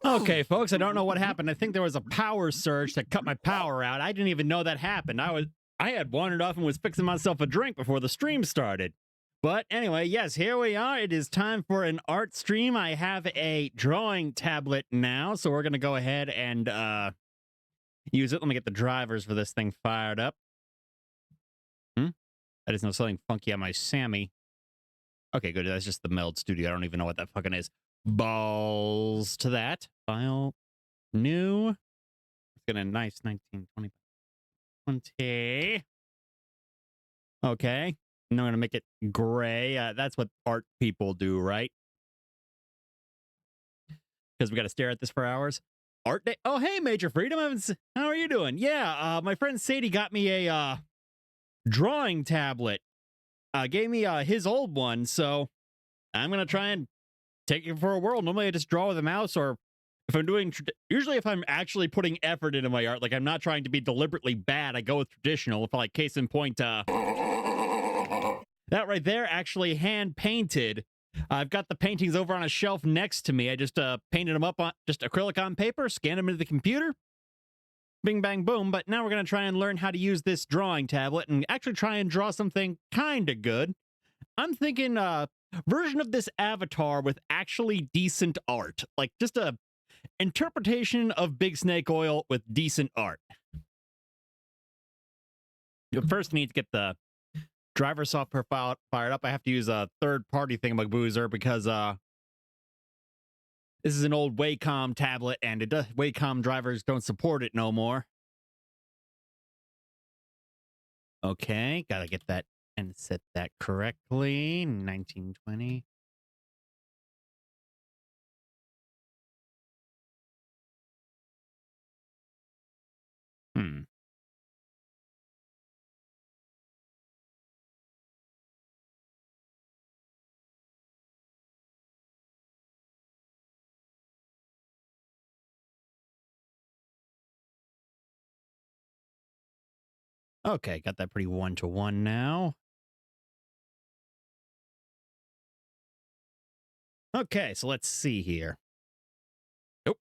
Okay, folks, I don't know what happened. I think there was a power surge that cut my power out. I didn't even know that happened. I had wandered off and was fixing myself a drink before the stream started. But anyway, yes, here we are. It is time for an art stream. I have a drawing tablet now, so we're going to go ahead and use it. Let me get the drivers for this thing fired up. That is no something funky on my Sammy. Okay, good. That's just the Meld Studio. I don't even know what that fucking is. Balls to that. File. New. It's got a nice 1920 by 20. Okay. And I'm going to make it gray. That's what art people do, right? Because we got to stare at this for hours. Art day. Oh, hey, Major Freedom. How are you doing? Yeah, my friend Sadie got me a drawing tablet. Gave me his old one, so I'm going to try and take it for a whirl. Normally I just draw with a mouse, or if I'm doing, usually if I'm actually putting effort into my art, like I'm not trying to be deliberately bad, I go with traditional. If like case in point, that right there actually hand painted. I've got the paintings over on a shelf next to me. I just painted them up on just acrylic on paper, scanned them into the computer. Bing, bang, boom. But now we're going to try and learn how to use this drawing tablet and actually try and draw something kind of good. I'm thinking version of this avatar with actually decent art. Like just a interpretation of Big Snake Oil with decent art. First, I need to get the driver software file fired up. I have to use a third-party thingamaboozer because this is an old Wacom tablet, and Wacom drivers don't support it no more. Okay, gotta get that and set that correctly. 1920. Okay, got that pretty one-to-one now. Okay, so let's see here. Nope.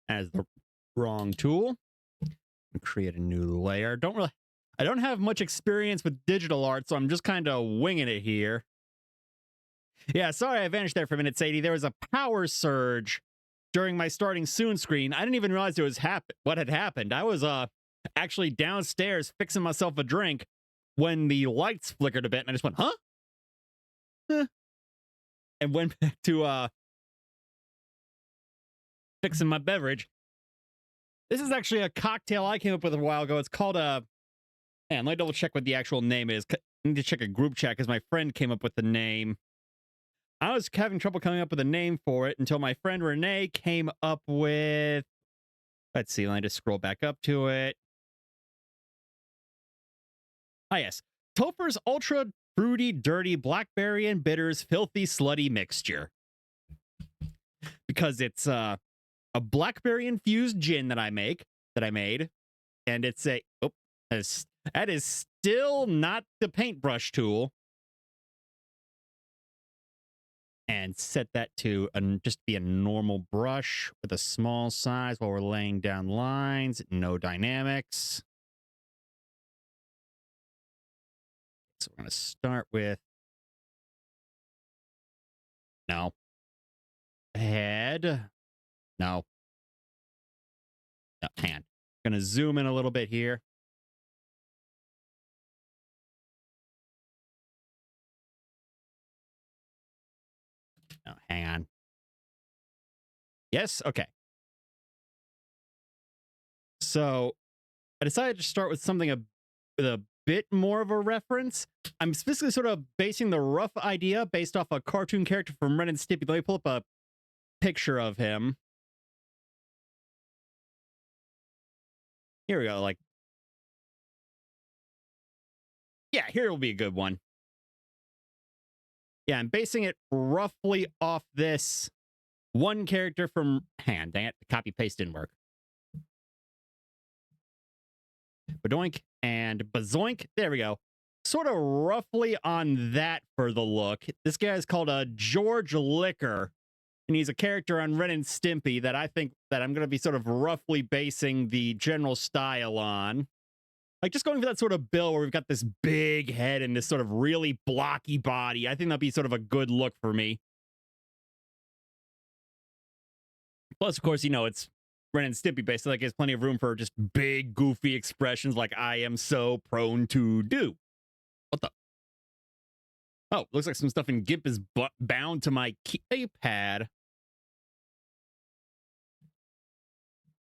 As the wrong tool. Create a new layer. I don't have much experience with digital art, so I'm just kind of winging it here. Yeah, sorry I vanished there for a minute, Sadie. There was a power surge during my starting soon screen. I didn't even realize it was what had happened. I was actually downstairs fixing myself a drink when the lights flickered a bit, and I just went, huh? And went back to fixing my beverage. This is actually a cocktail I came up with a while ago. It's called man, let me double check what the actual name is. I need to check a group chat because my friend came up with the name. I was having trouble coming up with a name for it until my friend Renee came up with, let's see, let me just scroll back up to it. Ah, yes. Topher's Ultra Fruity, Dirty, Blackberry and Bitters Filthy Slutty Mixture. Because it's a blackberry infused gin that I made, and it's a that is still not the paintbrush tool. And set that to just be a normal brush with a small size while we're laying down lines. No dynamics. So we're going to start with head. No, hand. Going to zoom in a little bit here. No, hang on. Yes, okay. So I decided to start with something with a bit more of a reference. I'm specifically sort of basing the rough idea based off a cartoon character from Ren and Stimpy. Let me pull up a picture of him. Here we go. Like, yeah, here will be a good one. Yeah, I'm basing it roughly off this one character from Dang it, the copy paste didn't work. Badoink and Bazoink. There we go. Sort of roughly on that for the look. This guy is called George Liquor. and he's a character on Ren and Stimpy that I think that I'm going to be sort of roughly basing the general style on. Like, just going for that sort of bill where we've got this big head and this sort of really blocky body. I think that'd be sort of a good look for me. Plus, of course, you know, it's Ren and Stimpy based, so that gives plenty of room for just big, goofy expressions like I am so prone to do. What the? Oh, looks like some stuff in GIMP is bound to my keypad.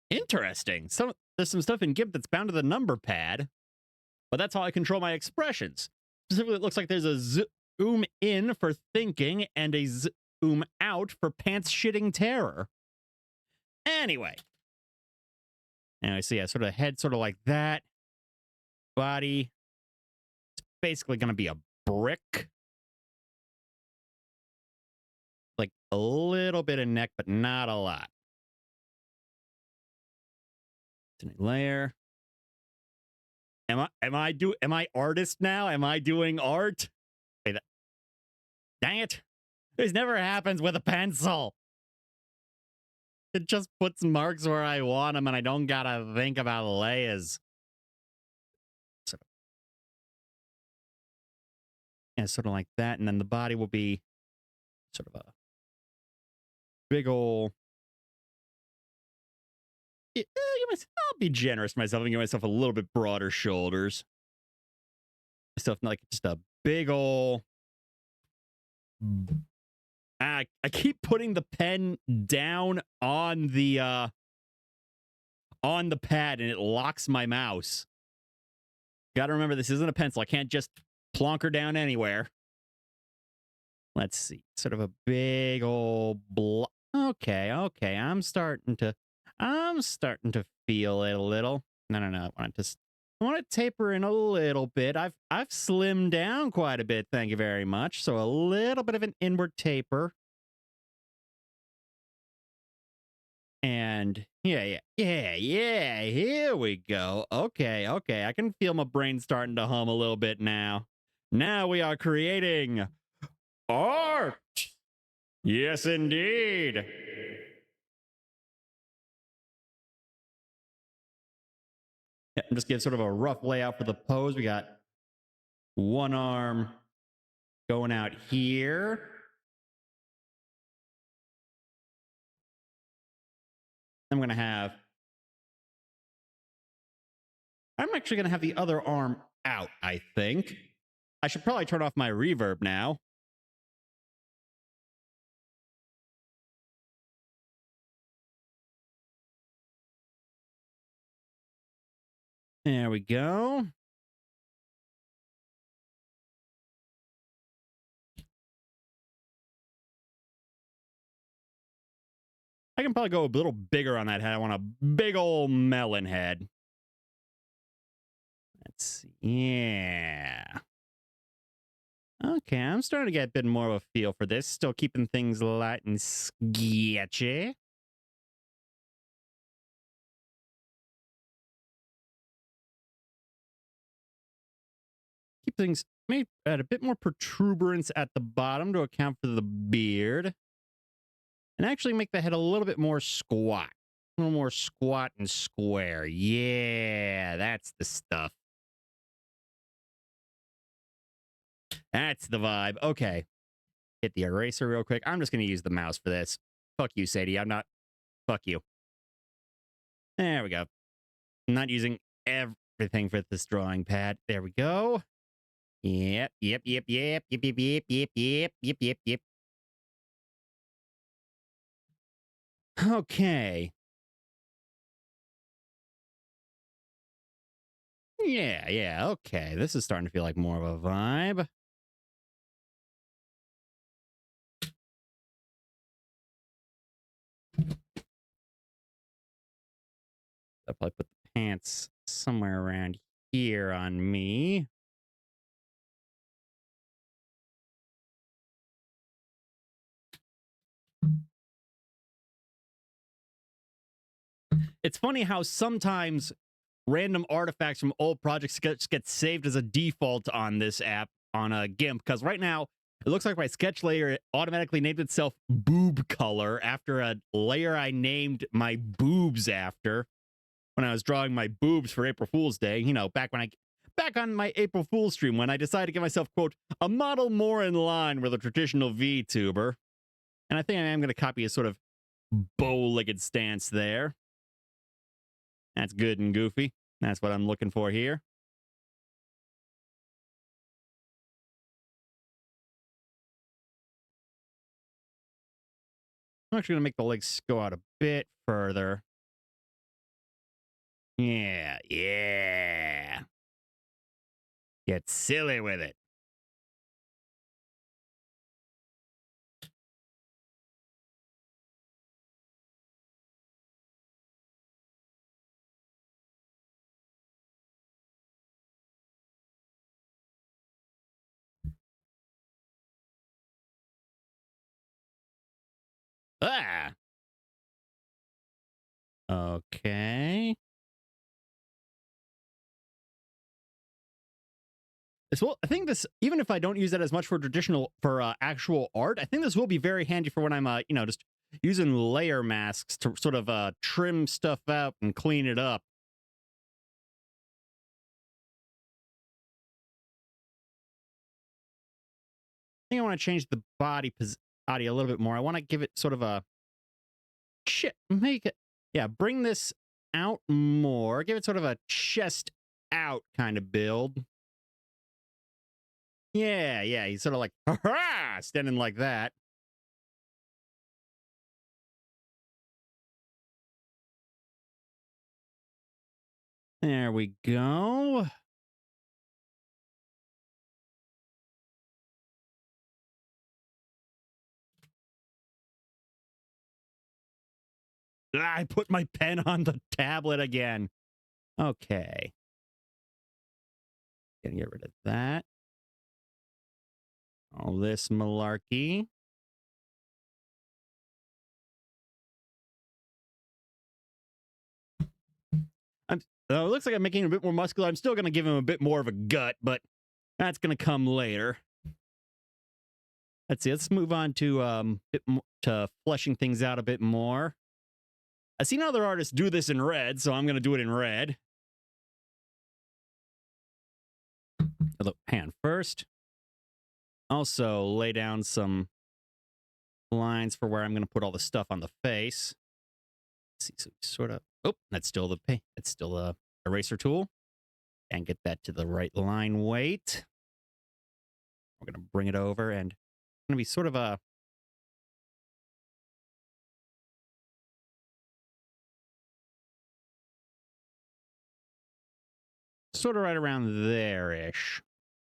Interesting. There's some stuff in GIMP that's bound to the number pad, but that's how I control my expressions. Specifically, it looks like there's a zoom in for thinking and a zoom out for pants shitting terror. Anyway, I see a sort of head sort of like that. Body. It's basically going to be a brick. Like a little bit of neck, but not a lot. Layer. Am I artist now? Am I doing art? Wait, dang it. This never happens with a pencil. It just puts marks where I want them and I don't gotta think about layers. Sort of like that, and then the body will be sort of a big ol'. I'll be generous to myself and give myself a little bit broader shoulders. Stuff like just a big ol'. I keep putting the pen down on the pad and it locks my mouse. Gotta remember, this isn't a pencil. I can't just plonk her down anywhere. Let's see. Sort of a big old block. Okay. I'm starting to feel it a little. No. I want to taper in a little bit. I've slimmed down quite a bit. Thank you very much. So a little bit of an inward taper. And yeah. Here we go. Okay. I can feel my brain starting to hum a little bit now. Now we are creating art. Yes, indeed. Yeah, just give sort of a rough layout for the pose. We got one arm going out here. I'm actually going to have the other arm out, I think. I should probably turn off my reverb now. There we go. I can probably go a little bigger on that head. I want a big old melon head. Let's see. Yeah. Okay, I'm starting to get a bit more of a feel for this. Still keeping things light and sketchy. Keep things maybe at a bit more protuberance at the bottom to account for the beard. And actually make the head a little bit more squat. A little more squat and square. Yeah, that's the stuff. That's the vibe. Okay. Hit the eraser real quick. I'm just going to use the mouse for this. Fuck you, Sadie. I'm not. Fuck you. There we go. I'm not using everything for this drawing pad. There we go. Yep. Okay. Yeah. Okay. This is starting to feel like more of a vibe. I'll probably put the pants somewhere around here on me. It's funny how sometimes random artifacts from old projects get saved as a default on this app on a GIMP, because right now It looks like my sketch layer automatically named itself boob color after a layer I named my boobs after when I was drawing my boobs for April Fool's Day. You know, back on my April Fool's stream when I decided to give myself, quote, a model more in line with a traditional VTuber. And I think I am going to copy a sort of bow-legged stance there. That's good and goofy. That's what I'm looking for here. I'm actually going to make the legs go out a bit further. Yeah, yeah. Get silly with it. Ah. Okay. Well, I think this, even if I don't use that as much for traditional, for actual art, I think this will be very handy for when I'm, just using layer masks to sort of trim stuff out and clean it up. I think I want to change the body a little bit more. I want to give it sort of a make it, yeah, bring this out more. Give it sort of a chest out kind of build. Yeah, yeah, he's sort of like, ha-ha, standing like that. There we go. I put my pen on the tablet again. Okay. Gonna get rid of that. All this malarkey. It looks like I'm making him a bit more muscular. I'm still going to give him a bit more of a gut, but that's going to come later. Let's see. Let's move on to to fleshing things out a bit more. I've seen other artists do this in red, so I'm going to do it in red. Look, hand first. Also, lay down some lines for where I'm going to put all the stuff on the face. Let's see, so sort of. Oh, that's still the eraser tool. And get that to the right line weight. We're going to bring it over and going to be sort of a right around there-ish.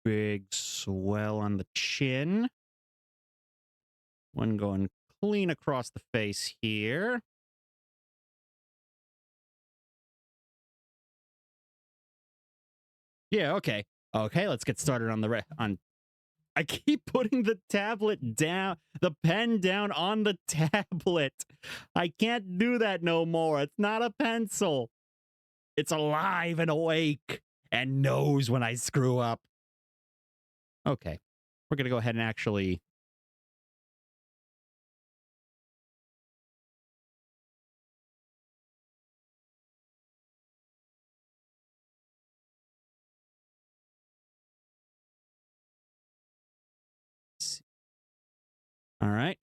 Big swell on the chin. One going clean across the face here. Yeah, okay. Okay, let's get started on I keep putting the tablet down, the pen down on the tablet. I can't do that no more. It's not a pencil. It's alive and awake and knows when I screw up. Okay, we're going to go ahead and actually... All right.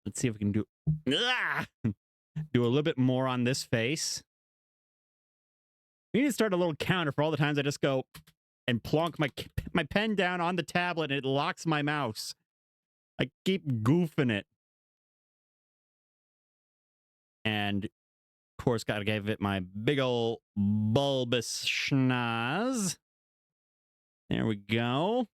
Let's see if we can do do a little bit more on this face. We need to start a little counter for all the times I just go and plonk my pen down on the tablet and it locks my mouse. I keep goofing it. And, of course, got to give it my big ol' bulbous schnoz. There we go.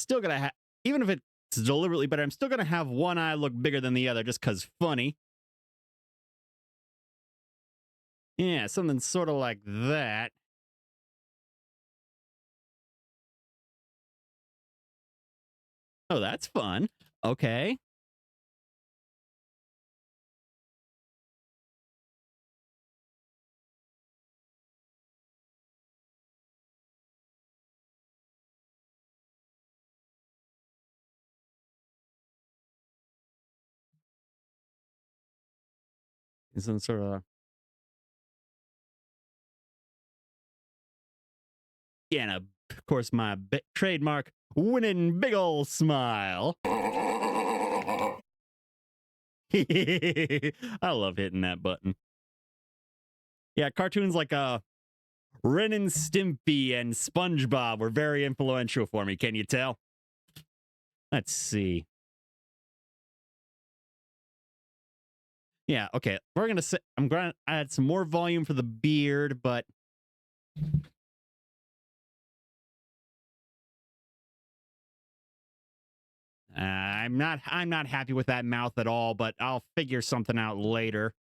still gonna have, even if it's deliberately better, I'm still gonna have one eye look bigger than the other just because funny. Yeah, something sort of like that. Oh, that's fun. Okay. Some sort of, yeah, and of course my trademark winning big ol' smile. I love hitting that button. Yeah, cartoons like Ren and Stimpy and SpongeBob were very influential for me. Can you tell? Let's see. Yeah, okay. We're gonna say I'm gonna add some more volume for the beard, but I'm not happy with that mouth at all, but I'll figure something out later.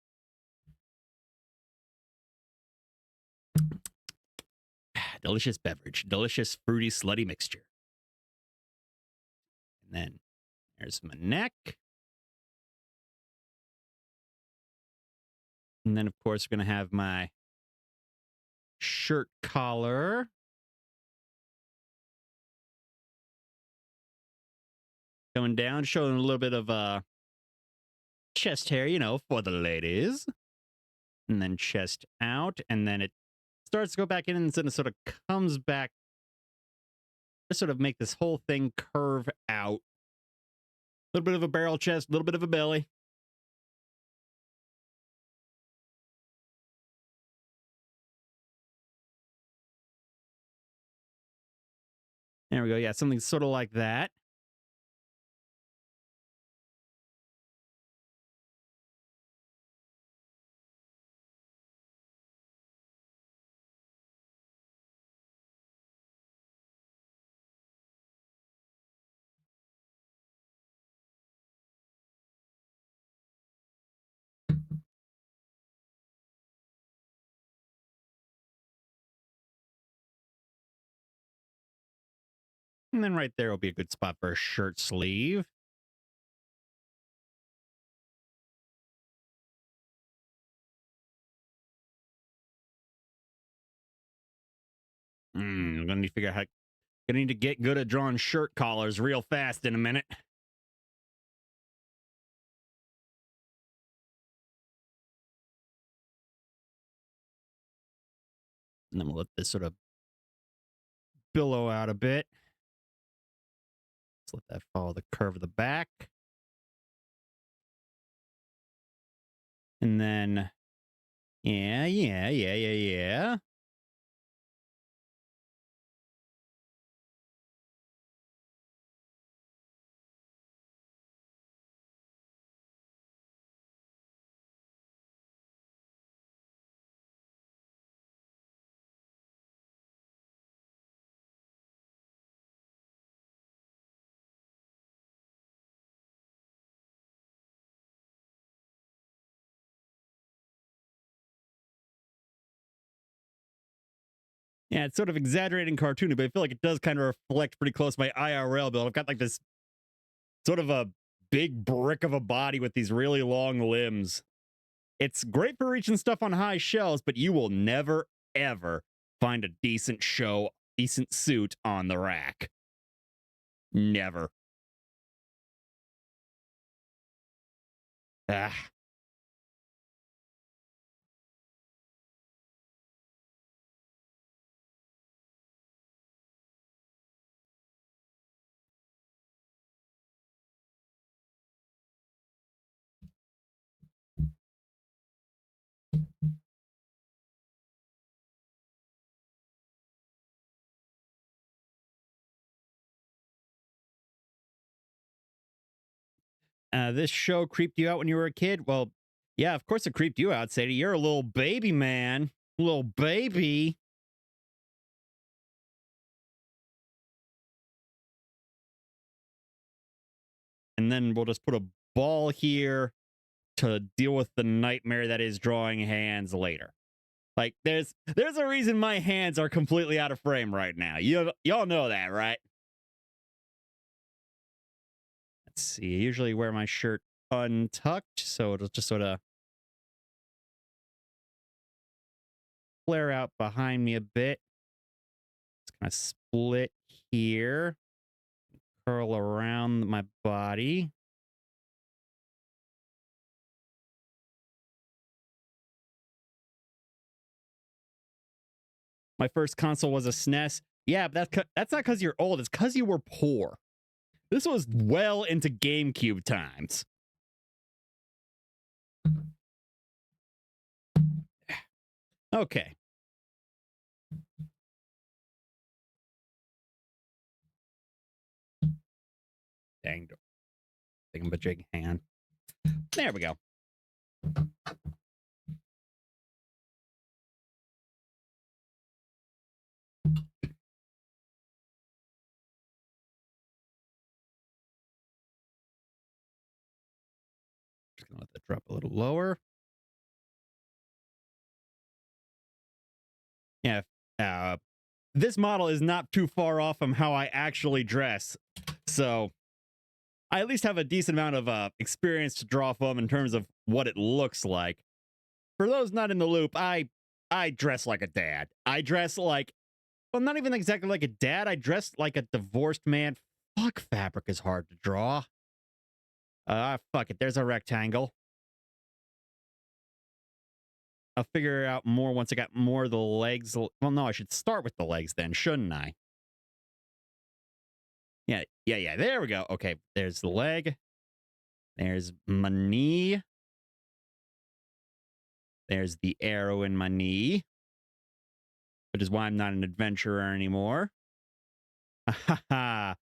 Delicious beverage, delicious fruity slutty mixture. And then there's my neck. And then of course we're gonna have my shirt collar. Going down, showing a little bit of chest hair, for the ladies. And then chest out, and then it starts to go back in, and then it sort of comes back to sort of make this whole thing curve out. A little bit of a barrel chest, a little bit of a belly. There we go. Yeah, something sort of like that. And then right there will be a good spot for a shirt sleeve. I'm gonna need to figure out how. Gonna need to get good at drawing shirt collars real fast in a minute. And then we'll let this sort of billow out a bit. Let's let that follow the curve of the back. And then, yeah. Yeah, it's sort of exaggerating cartoony, but I feel like it does kind of reflect pretty close my IRL build. I've got like this sort of a big brick of a body with these really long limbs. It's great for reaching stuff on high shelves, but you will never, ever find a decent suit on the rack. Never. Ah. This show creeped you out when you were a kid? Well, yeah, of course it creeped you out, Sadie. You're a little baby, man. Little baby. and then we'll just put a ball here to deal with the nightmare that is drawing hands later. Like there's a reason my hands are completely out of frame right now. Y'all know that, right? Let's see. I usually wear my shirt untucked, so it'll just sort of flare out behind me a bit. It's kind of split here, curl around my body. My first console was a SNES. Yeah, but that's not because you're old. It's because you were poor. This was well into GameCube times. Okay. Dang. Thingamajig hand. There we go. Just gonna let that drop a little lower. Yeah. This model is not too far off from how I actually dress. So I at least have a decent amount of experience to draw from in terms of what it looks like. For those not in the loop, I dress like a dad. I dress like, well, not even exactly like a dad. I dress like a divorced man. Fuck, fabric is hard to draw. Fuck it. There's a rectangle. I'll figure out more once I got more of the legs. Well, no, I should start with the legs then, shouldn't I? Yeah. There we go. Okay, there's the leg. There's my knee. There's the arrow in my knee, which is why I'm not an adventurer anymore. Ha ha.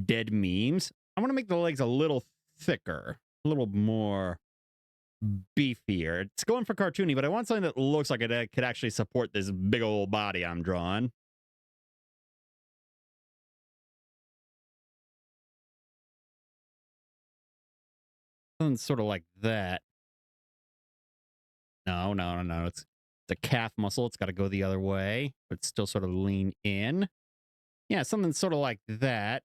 Dead memes. I want to make the legs a little thicker, a little more beefier. It's going for cartoony, but I want something that looks like it could actually support this big old body I'm drawing. Something sort of like that. No. It's a calf muscle. It's got to go the other way, but still sort of lean in. Yeah, something sort of like that.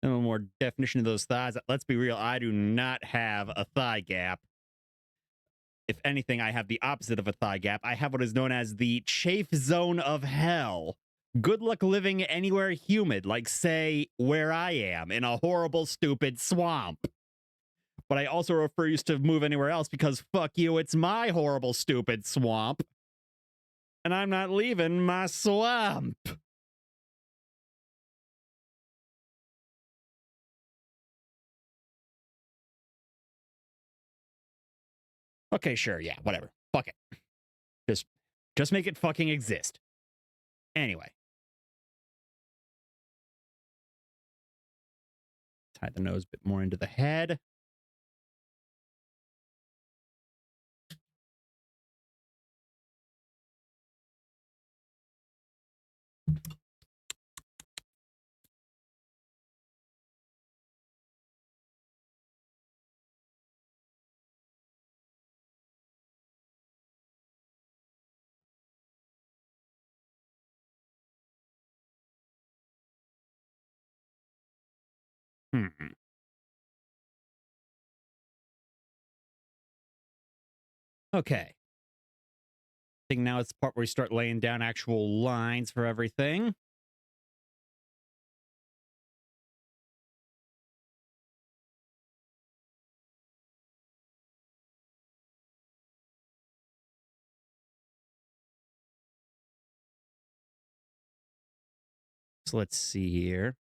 A little more definition of those thighs. Let's be real. I do not have a thigh gap. If anything, I have the opposite of a thigh gap. I have what is known as the chafe zone of hell. Good luck living anywhere humid, like, say, where I am, in a horrible, stupid swamp. But I also refuse to move anywhere else because fuck you, it's my horrible, stupid swamp. And I'm not leaving my swamp. Okay, sure, yeah, whatever. Fuck it. Just make it fucking exist. Anyway. Tie the nose a bit more into the head. Okay. I think now it's the part where you start laying down actual lines for everything. So let's see here.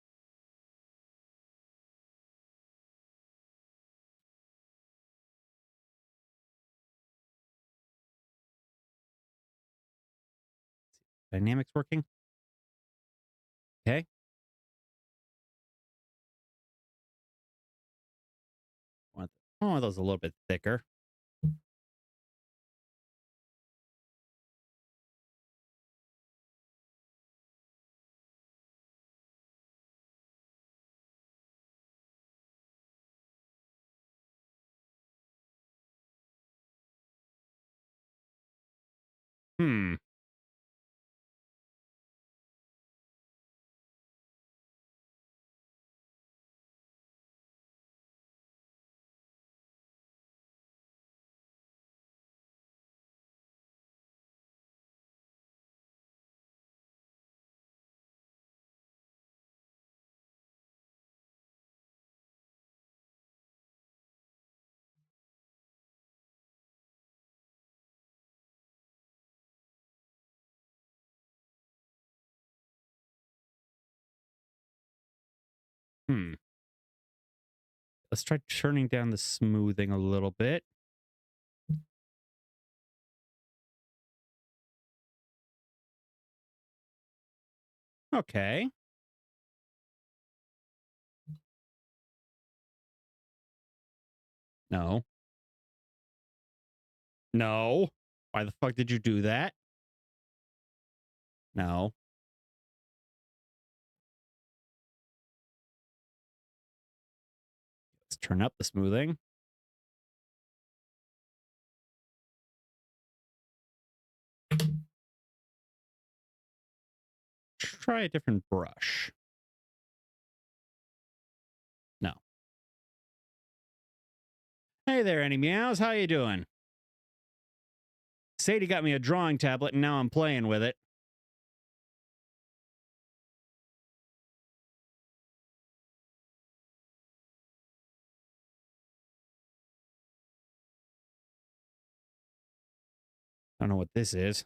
Dynamics working. Okay. I want those a little bit thicker. Hmm. Hmm. Let's try turning down the smoothing a little bit. Okay. No. No. Why the fuck did you do that? No. Let's turn up the smoothing. Try a different brush. No. Hey there, Any Meows. How you doing? Sadie got me a drawing tablet and now I'm playing with it. I don't know what this is.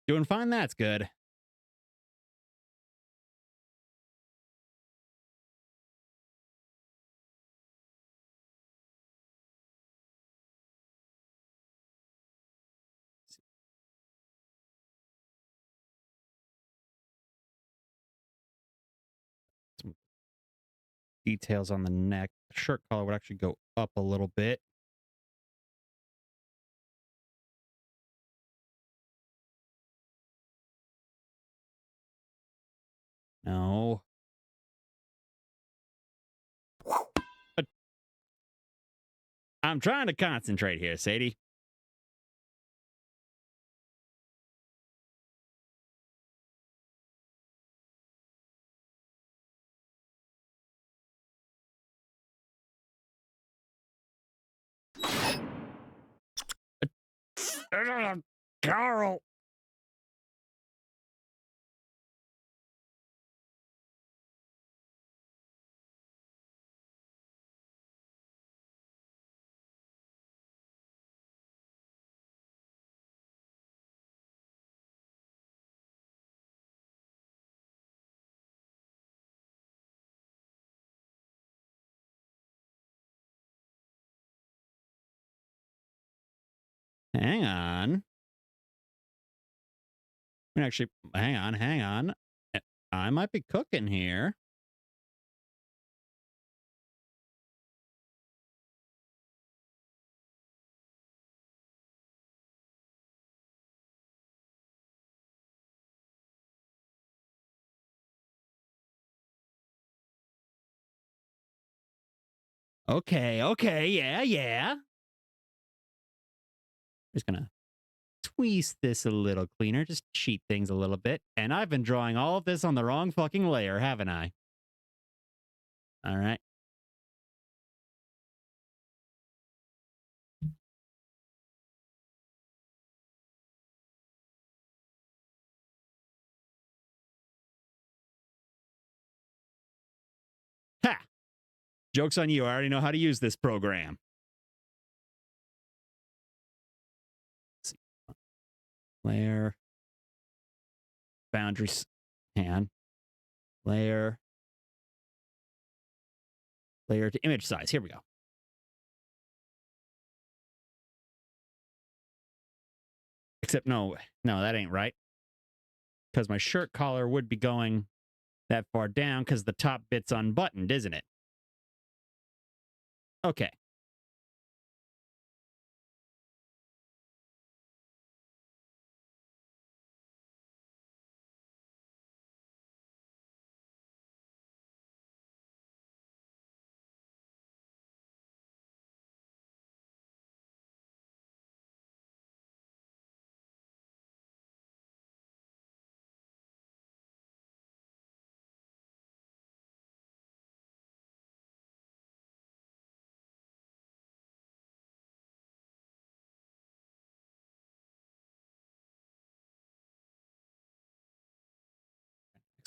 Doing fine, that's good. Some details on the neck. The shirt collar would actually go up a little bit. No. But I'm trying to concentrate here, Sadie. Carl. Hang on. Actually, hang on. I might be cooking here. Okay, yeah. Just gonna tweeze this a little cleaner, just cheat things a little bit. And I've been drawing all of this on the wrong fucking layer, haven't I? All right. Ha! Joke's on you. I already know how to use this program. Let's see. Layer. Boundaries. Hand. Layer. Layer to image size. Here we go. Except no, that ain't right. Because my shirt collar would be going that far down because the top bit's unbuttoned, isn't it? Okay.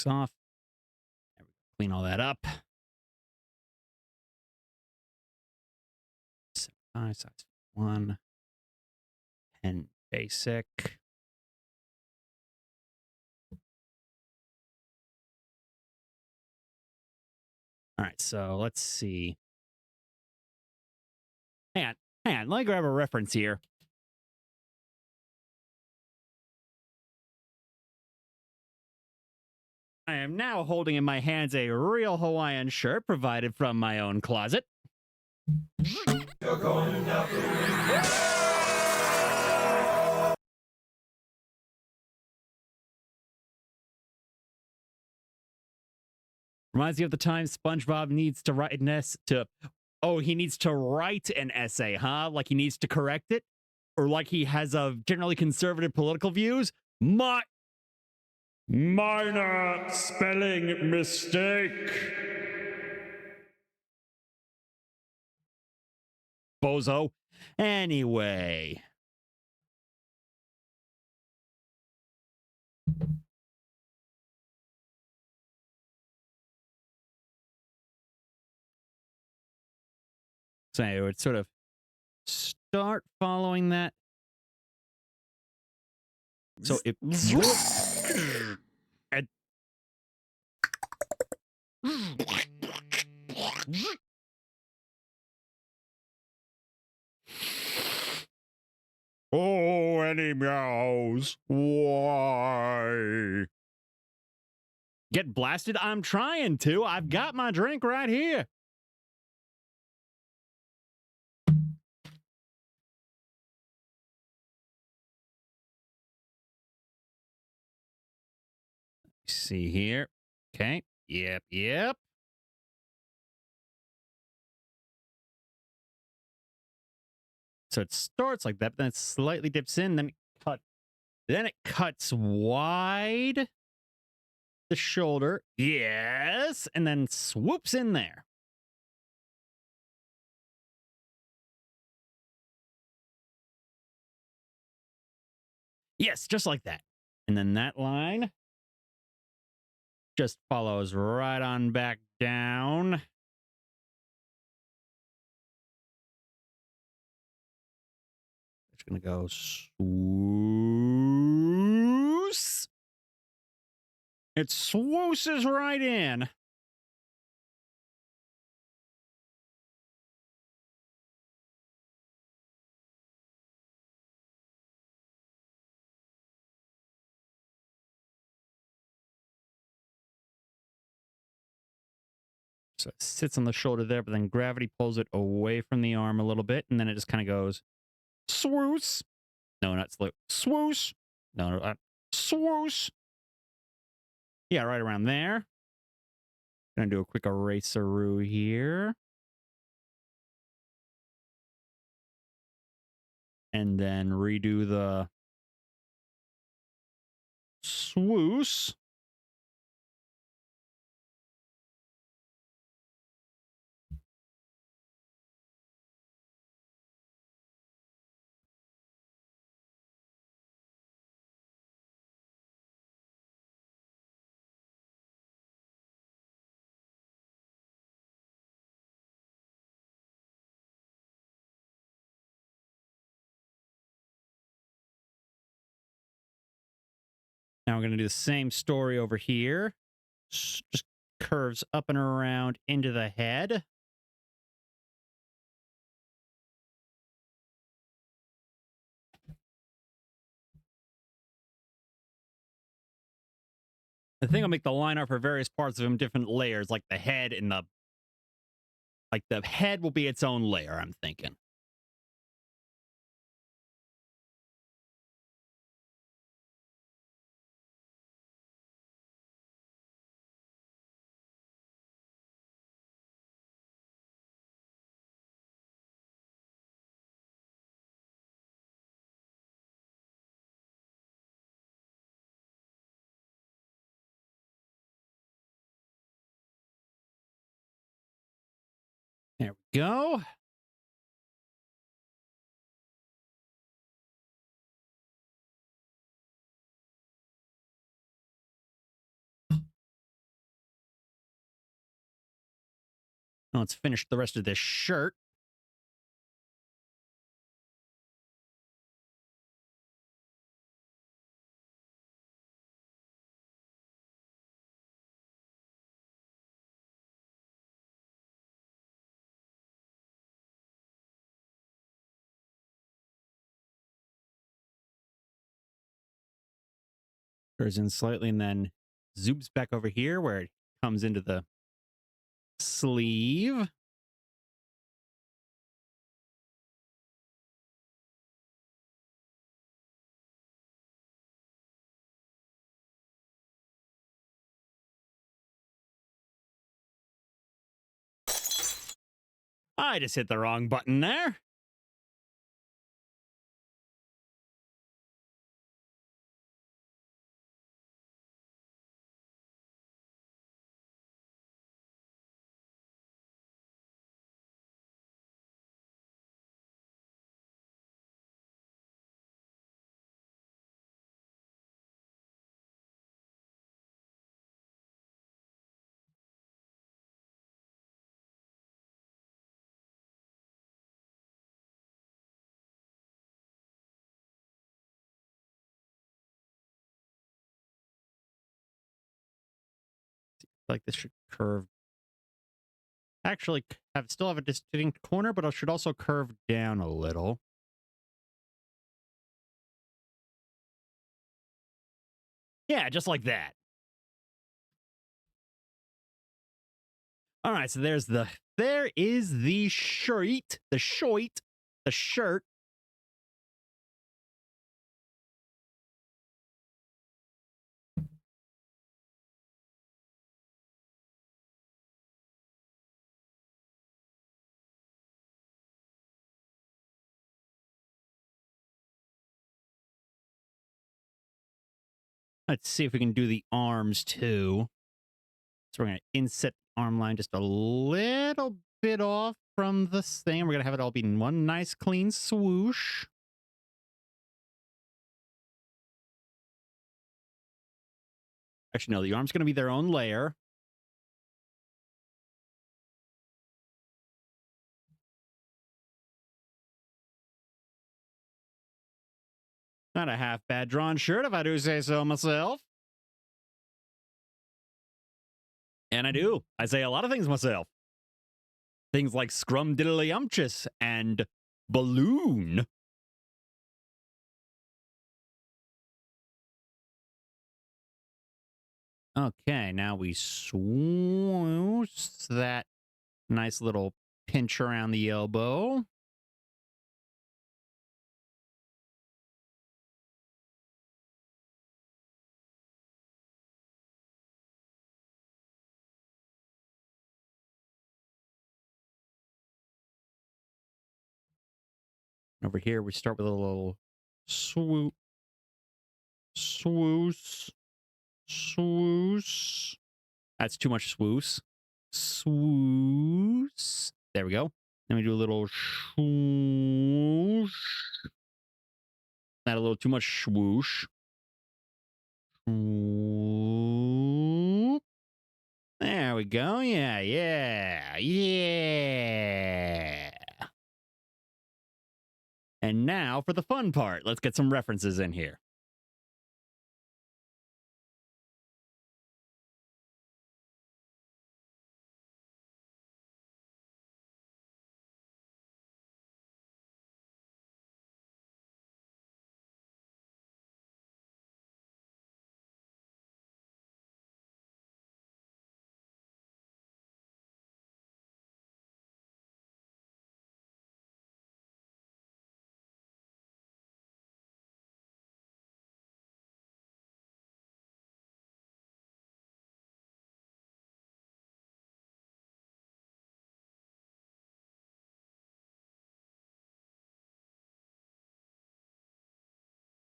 Off. Clean all that up. Size 1. 10 basic. All right, so let's see. Hang on. Let me grab a reference here. I am now holding in my hands a real Hawaiian shirt provided from my own closet. Reminds me of the time SpongeBob needs to write an he needs to write an essay, huh? Like he needs to correct it? Or like he has a generally conservative political views? Minor spelling mistake. Bozo. Anyway. So I would sort of start following that. So it and oh, any meows? Why? Get blasted? I'm trying to. I've got my drink right here. See here. Okay. Yep. So it starts like that, but then it slightly dips in, then it cuts wide the shoulder. Yes, and then swoops in there. Yes, just like that. And then that line just follows right on back down. It's going to go swoosh. It swooshes right in. So it sits on the shoulder there, but then gravity pulls it away from the arm a little bit, and then it just kind of goes swoosh. No, not swoosh. No, swoosh. Yeah, right around there. Gonna do a quick eraseroo here. And then redo the swoosh. Now we're going to do the same story over here. Just curves up and around into the head. I think I'll make the line art for various parts of him different layers, like the head and the head will be its own layer, I'm thinking. There we go. Now let's finish the rest of this shirt. Curves in slightly and then zooms back over here where it comes into the sleeve. I just hit the wrong button there. Like this should curve. Actually, still have a distinct corner, but it should also curve down a little. Yeah, just like that. All right, so there is the shirt, the shirt. Let's see if we can do the arms too. So we're going to inset the arm line just a little bit off from this thing. We're going to have it all be in one nice clean swoosh. Actually, no, the arm's going to be their own layer. Not a half bad drawn shirt, if I do say so myself. And I do. I say a lot of things myself. Things like scrumdiddlyumptious and balloon. Okay, now we swoosh that nice little pinch around the elbow. Over here, we start with a little swoop, swoosh, swoosh. That's too much swoosh. Swoosh. There we go. Then we do a little swoosh. Not a little too much swoosh. Swoop. There we go. Yeah, yeah, yeah. And now for the fun part. Let's get some references in here.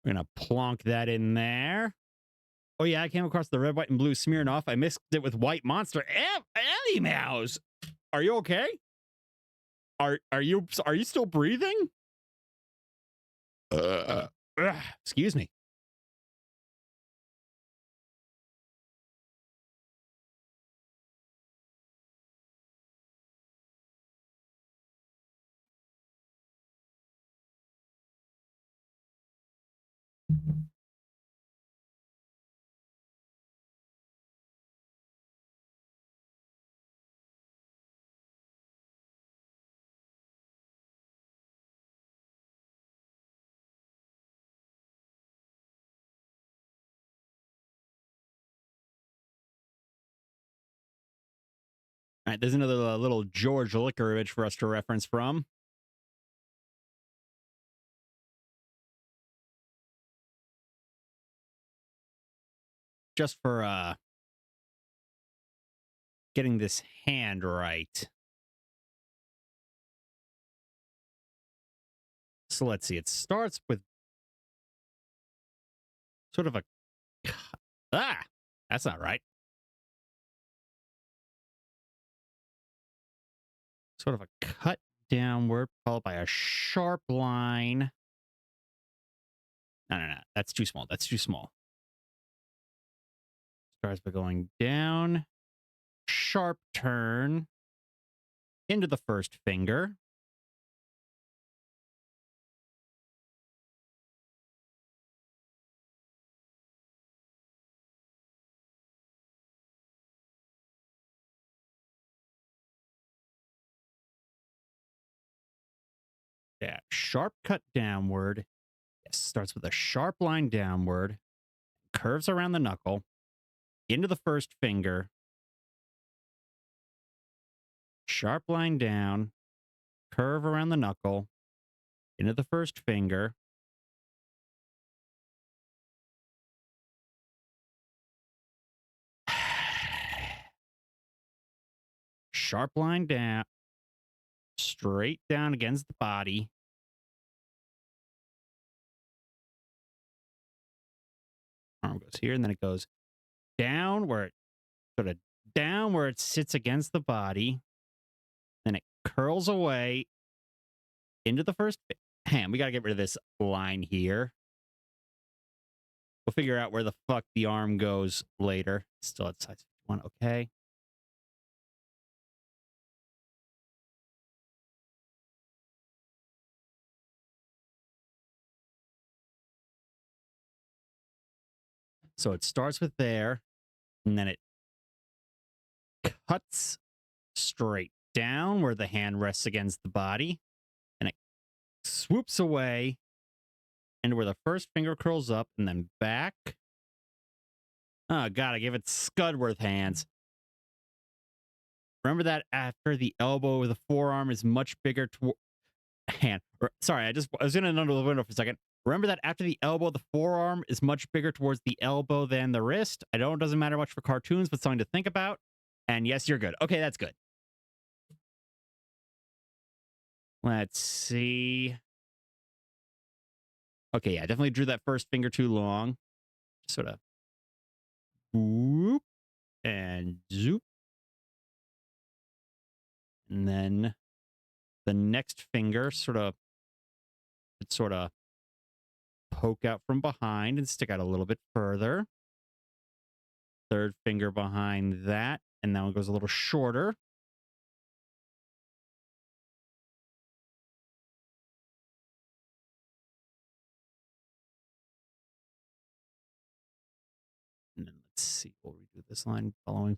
We're going to plonk that in there. Oh, yeah, I came across the red, white, and blue Smirnoff. I mixed it with white Monster. Ellie Mouse, are you okay? Are you still breathing? Excuse me. All right, there's another little George Liquor image for us to reference from. Just for getting this hand right. So let's see. It starts with sort of a... that's not right. Sort of a cut downward, followed by a sharp line. No. That's too small. That's too small. Starts by going down, sharp turn into the first finger. Yeah, sharp cut downward. Yes, starts with a sharp line downward, curves around the knuckle, into the first finger, sharp line down, curve around the knuckle, into the first finger. Sharp line down, straight down against the body. Arm goes here, and then it goes down where it sits against the body. Then it curls away into the first hand. We got to get rid of this line here. We'll figure out where the fuck the arm goes later. Still at size 51. Okay. So it starts with there, and then it cuts straight down where the hand rests against the body, and it swoops away into where the first finger curls up, and then back. Oh, God, I gave it Scudworth hands. Remember that after the elbow, the forearm is much bigger toward hand. Sorry, I was in another window for a second. Remember that after the elbow, the forearm is much bigger towards the elbow than the wrist. I know it doesn't matter much for cartoons, but something to think about. And yes, you're good. Okay, that's good. Let's see. Okay, yeah, definitely drew that first finger too long. Sort of whoop and zoop. And then the next finger sort of poke out from behind and stick out a little bit further. Third finger behind that, and that one goes a little shorter. And then let's see, we'll redo this line. Following,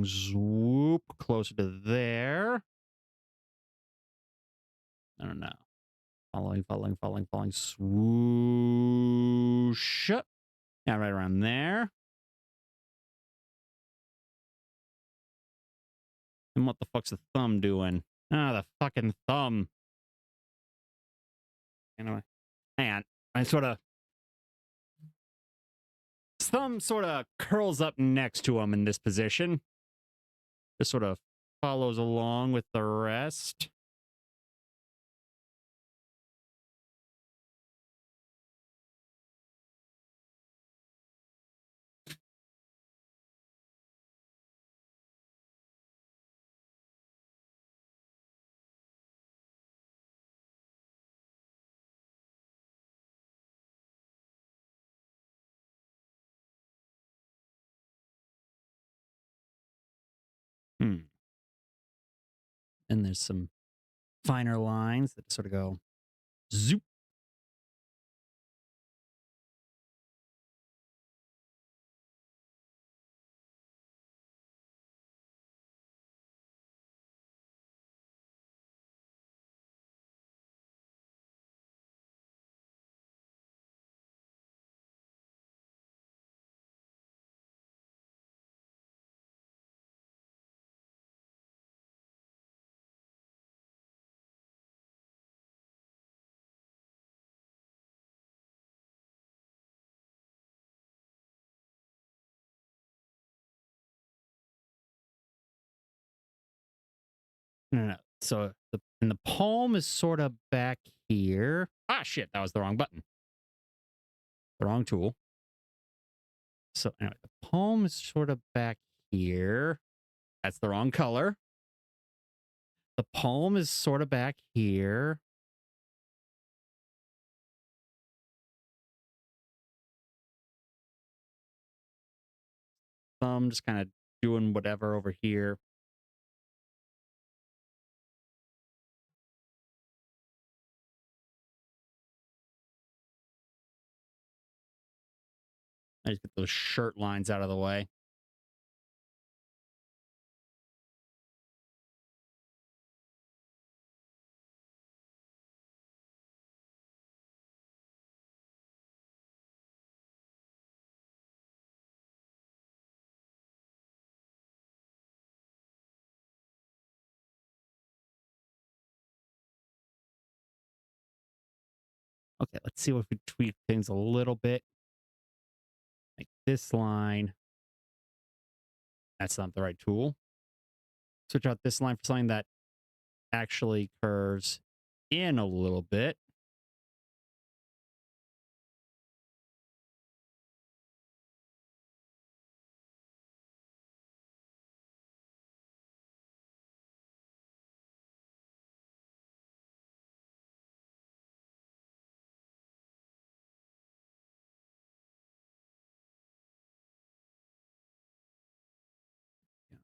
zoop, closer to there. I don't know. Following, swoosh. Yeah, right around there. And what the fuck's the thumb doing? Ah, the fucking thumb. Anyway, hang on. Thumb sort of curls up next to him in this position. Just sort of follows along with the rest. And there's some finer lines that sort of go zoop. No. So and the palm is sort of back here. Ah, shit, that was the wrong button. The wrong tool. So anyway, the palm is sort of back here. That's the wrong color. The palm is sort of back here. Thumb just kind of doing whatever over here. I just get those shirt lines out of the way. Okay, let's see if we tweak things a little bit. Like this line. That's not the right tool. Switch out this line for something that actually curves in a little bit.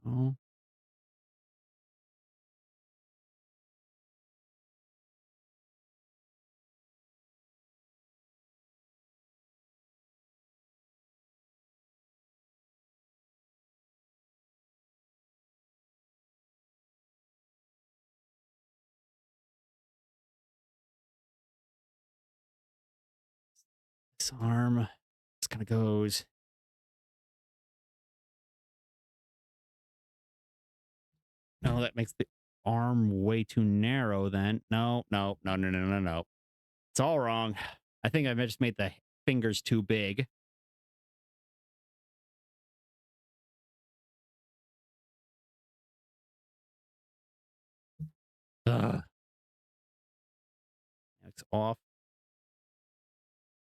Oh, this arm just kind of goes. No, that makes the arm way too narrow then. No, no, no, no, no, no, no. It's all wrong. I think I just made the fingers too big. Ugh. It's off.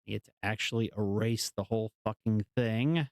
You have to actually erase the whole fucking thing.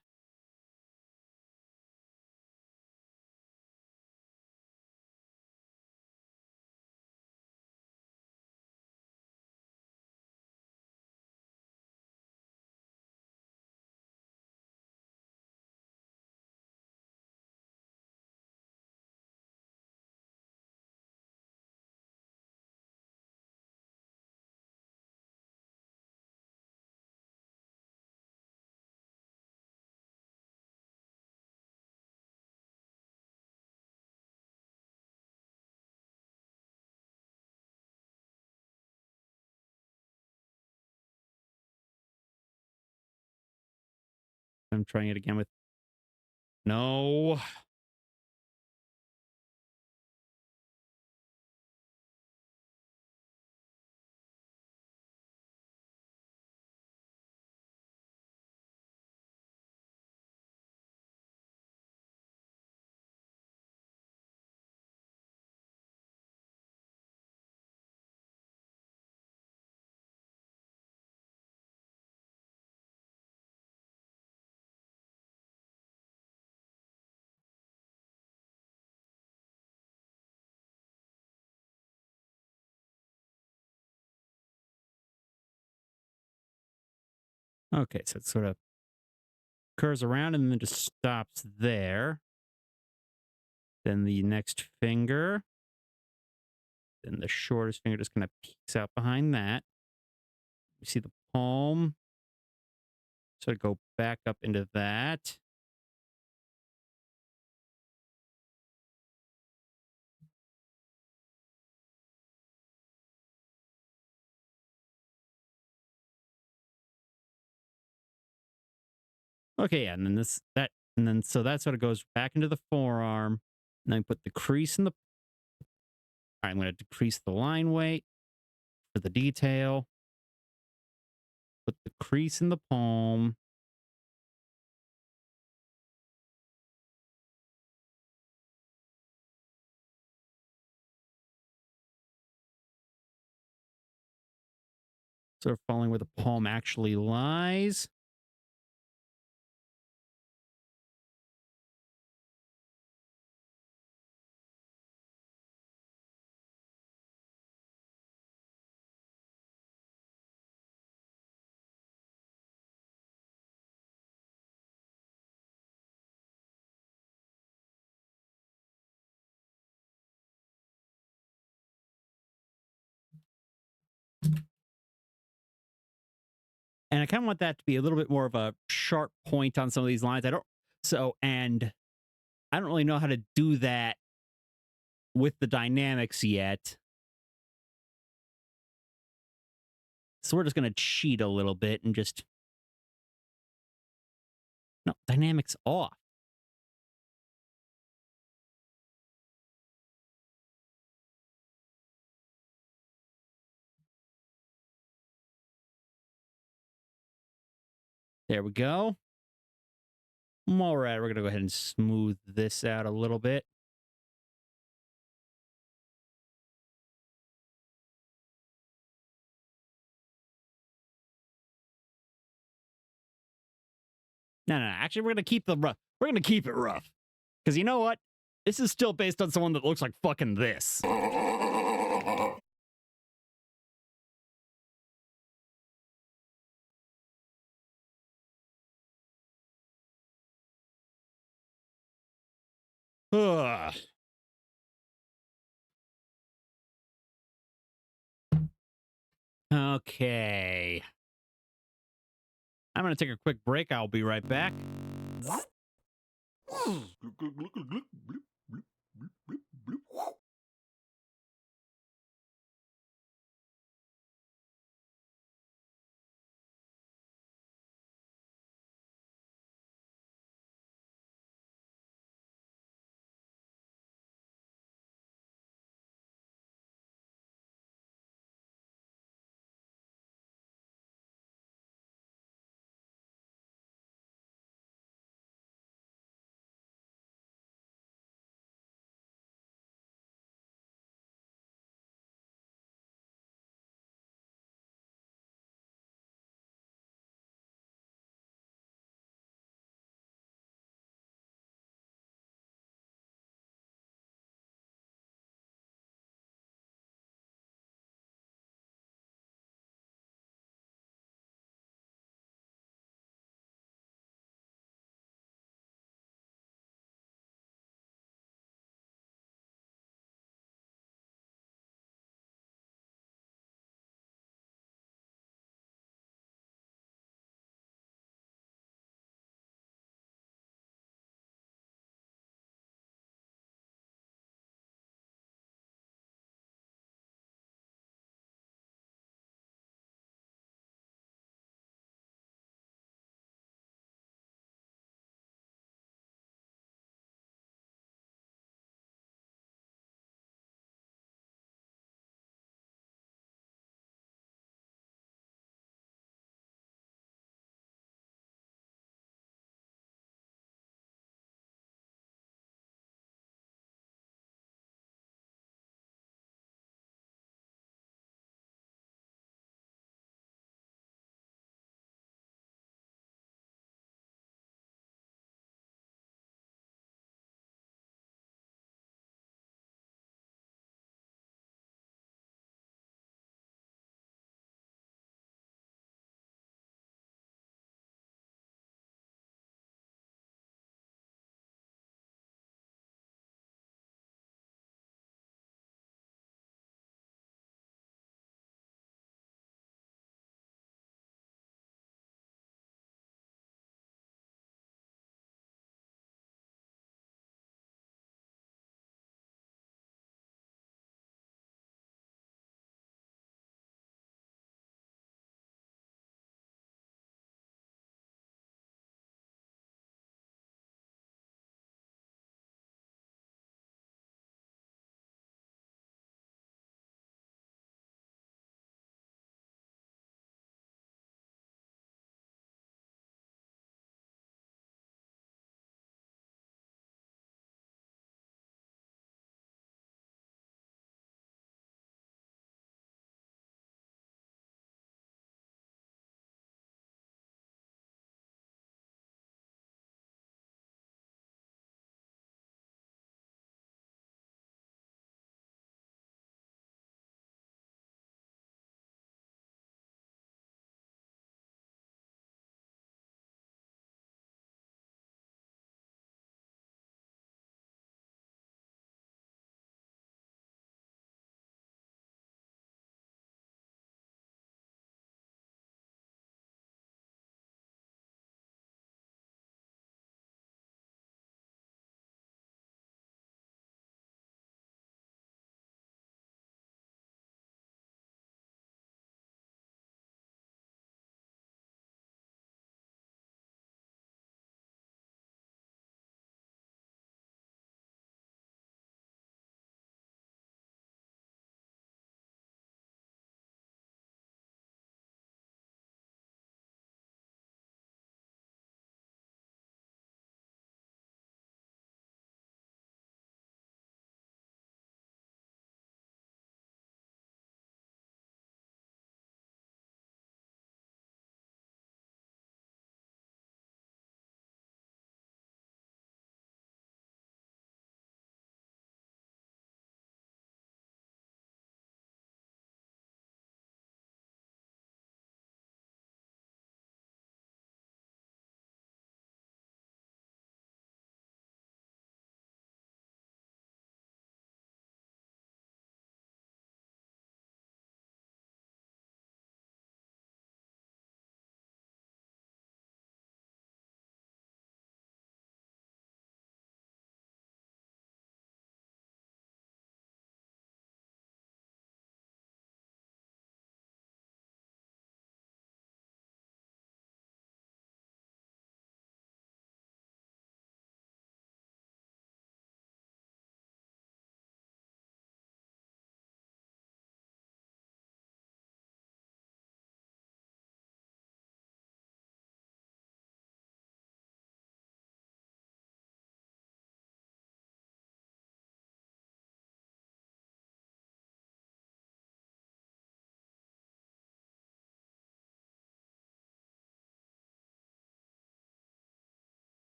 I'm trying it again with. No. Okay, so it sort of curves around and then just stops there. Then the next finger. Then the shortest finger just kind of peeks out behind that. You see the palm. So go back up into that. Okay, yeah, and then so that sort of goes back into the forearm. And then put the crease in the. All right, I'm going to decrease the line weight for the detail. Put the crease in the palm. Sort of following where the palm actually lies. And I kind of want that to be a little bit more of a sharp point on some of these lines. And I don't really know how to do that with the dynamics yet. So we're just going to cheat a little bit and just. No, dynamics off. There we go. All right, we're going to go ahead and smooth this out a little bit. No. Actually, we're going to keep the rough. We're going to keep it rough. Because you know what? This is still based on someone that looks like fucking this. Ugh. Okay. I'm going to take a quick break. I'll be right back.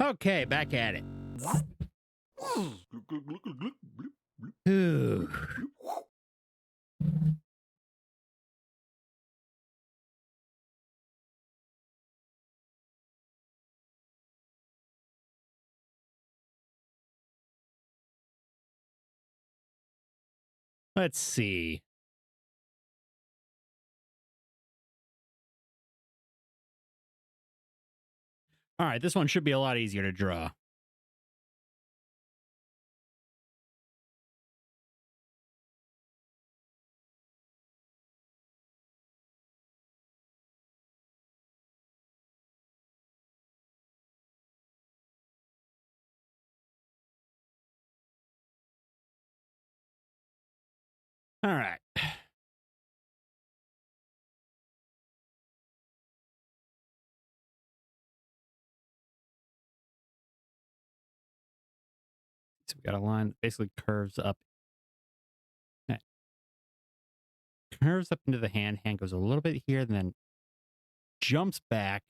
Okay, back at it. Ooh. Let's see. All right, this one should be a lot easier to draw. All right. So we got a line that basically curves up. eh, Curves up into the hand. Hand goes a little bit here and then jumps back.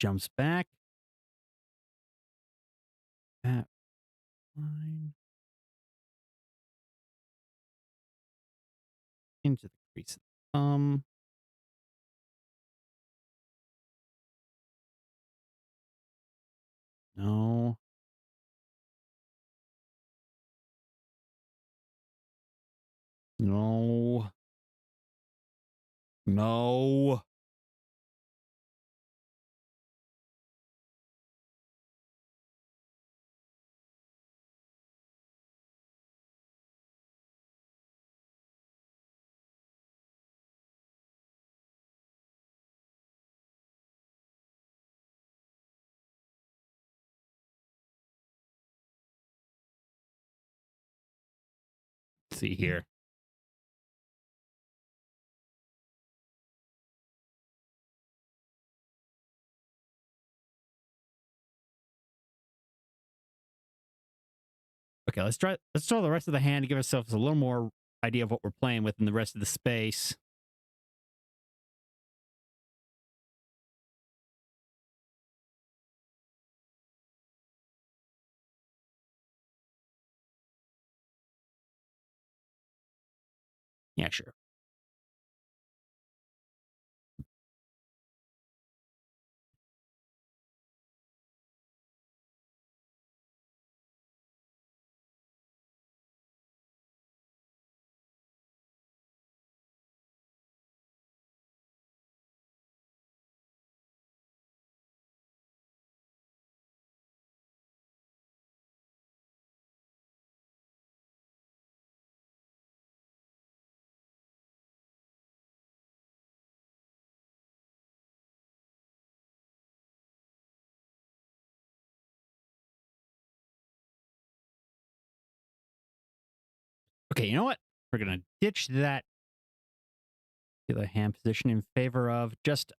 Jumps back. That line into the crease of the thumb. No. No. No. Let's see here. Okay, let's draw the rest of the hand to give ourselves a little more idea of what we're playing with in the rest of the space. Yeah, sure. Okay, you know what? We're gonna ditch that the hand position in favor of just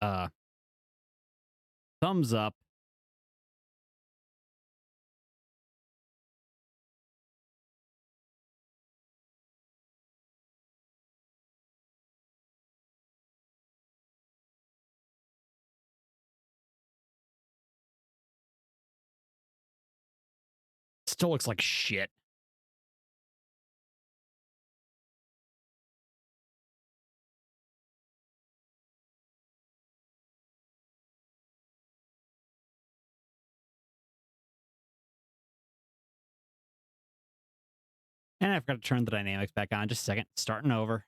thumbs up. Still looks like shit. And I've got to turn the dynamics back on. Just a second. Starting over.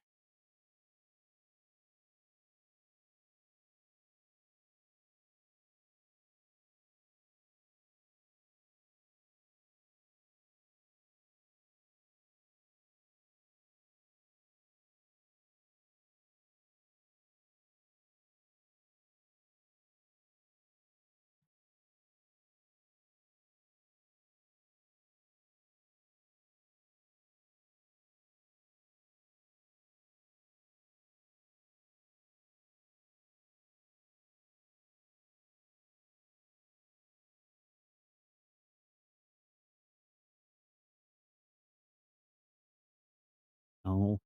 No.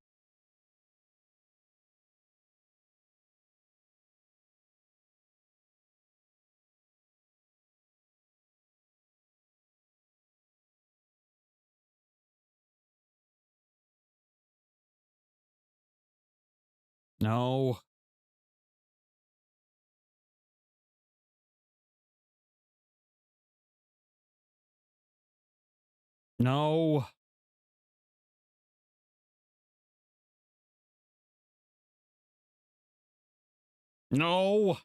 No. No. No.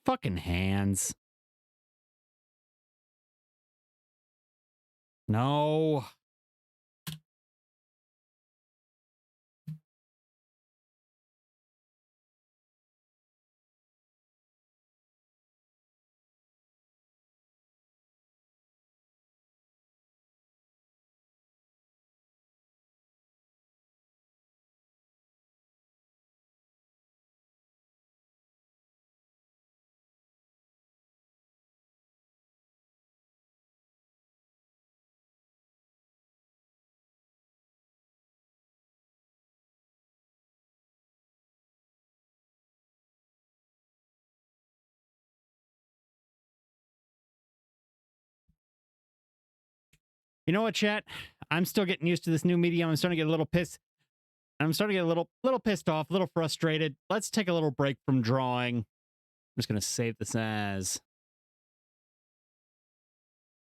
Fucking hands. No. You know what, chat? I'm still getting used to this new medium. I'm starting to get a little pissed. I'm starting to get a little pissed off, a little frustrated. Let's take a little break from drawing. I'm just going to save this as...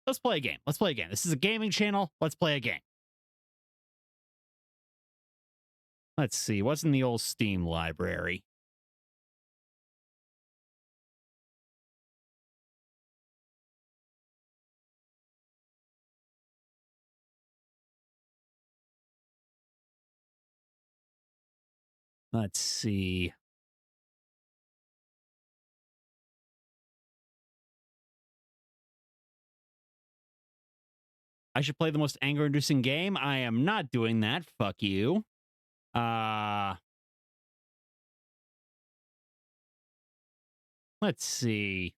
Let's play a game. Let's play a game. This is a gaming channel. Let's play a game. Let's see. What's in the old Steam library? Let's see. I should play the most anger-inducing game. I am not doing that. Fuck you. Let's see.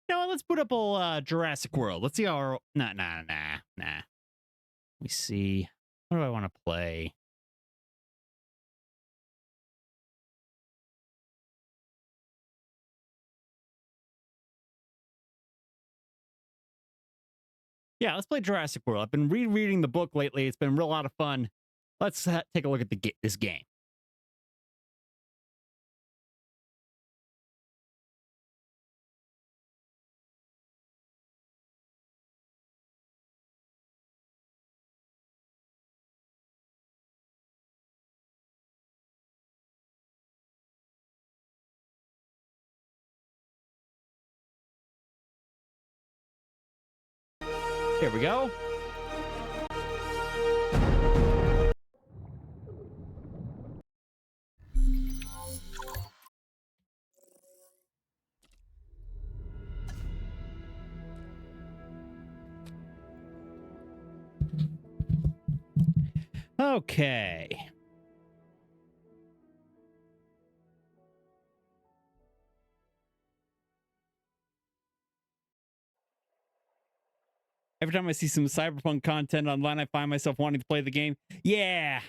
No, let's boot up old Jurassic World. Let's see how our... Nah. Let me see. What do I want to play? Yeah, let's play Jurassic World. I've been rereading the book lately. It's been a lot of fun. Let's take a look at this game. Here we go. Okay. Every time I see some Cyberpunk content online, I find myself wanting to play the game. Yeah.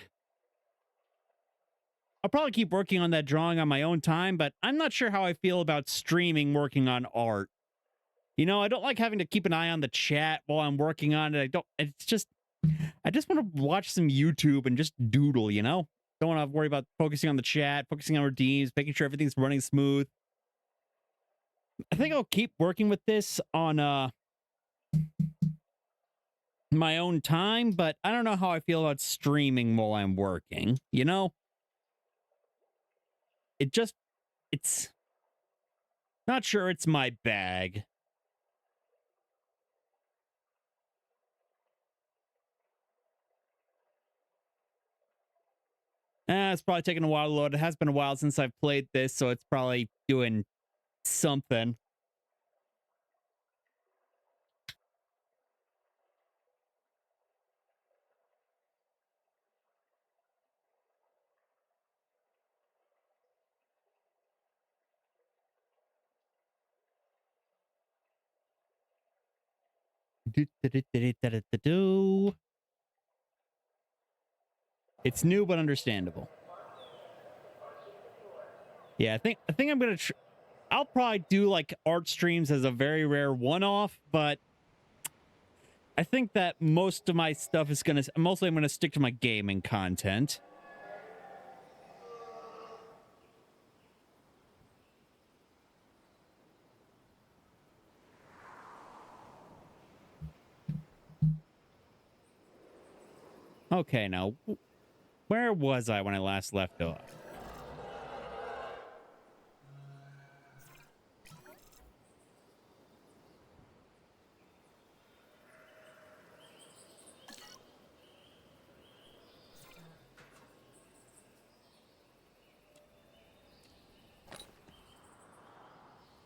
I'll probably keep working on that drawing on my own time, but I'm not sure how I feel about streaming working on art. You know, I don't like having to keep an eye on the chat while I'm working on it. I just want to watch some YouTube and just doodle, you know? Don't want to worry about focusing on the chat, focusing on redeems, making sure everything's running smooth. I think I'll keep working with this on my own time, but I don't know how I feel about streaming while I'm working, you know? It's not sure it's my bag. It's probably taking a while to load. It has been a while since I've played this, so it's probably doing something. It's new but understandable. Yeah, I think I'm gonna. I'll probably do like art streams as a very rare one-off, but I think that most of my stuff is mostly I'm gonna stick to my gaming content. Okay, now where was I when I last left off?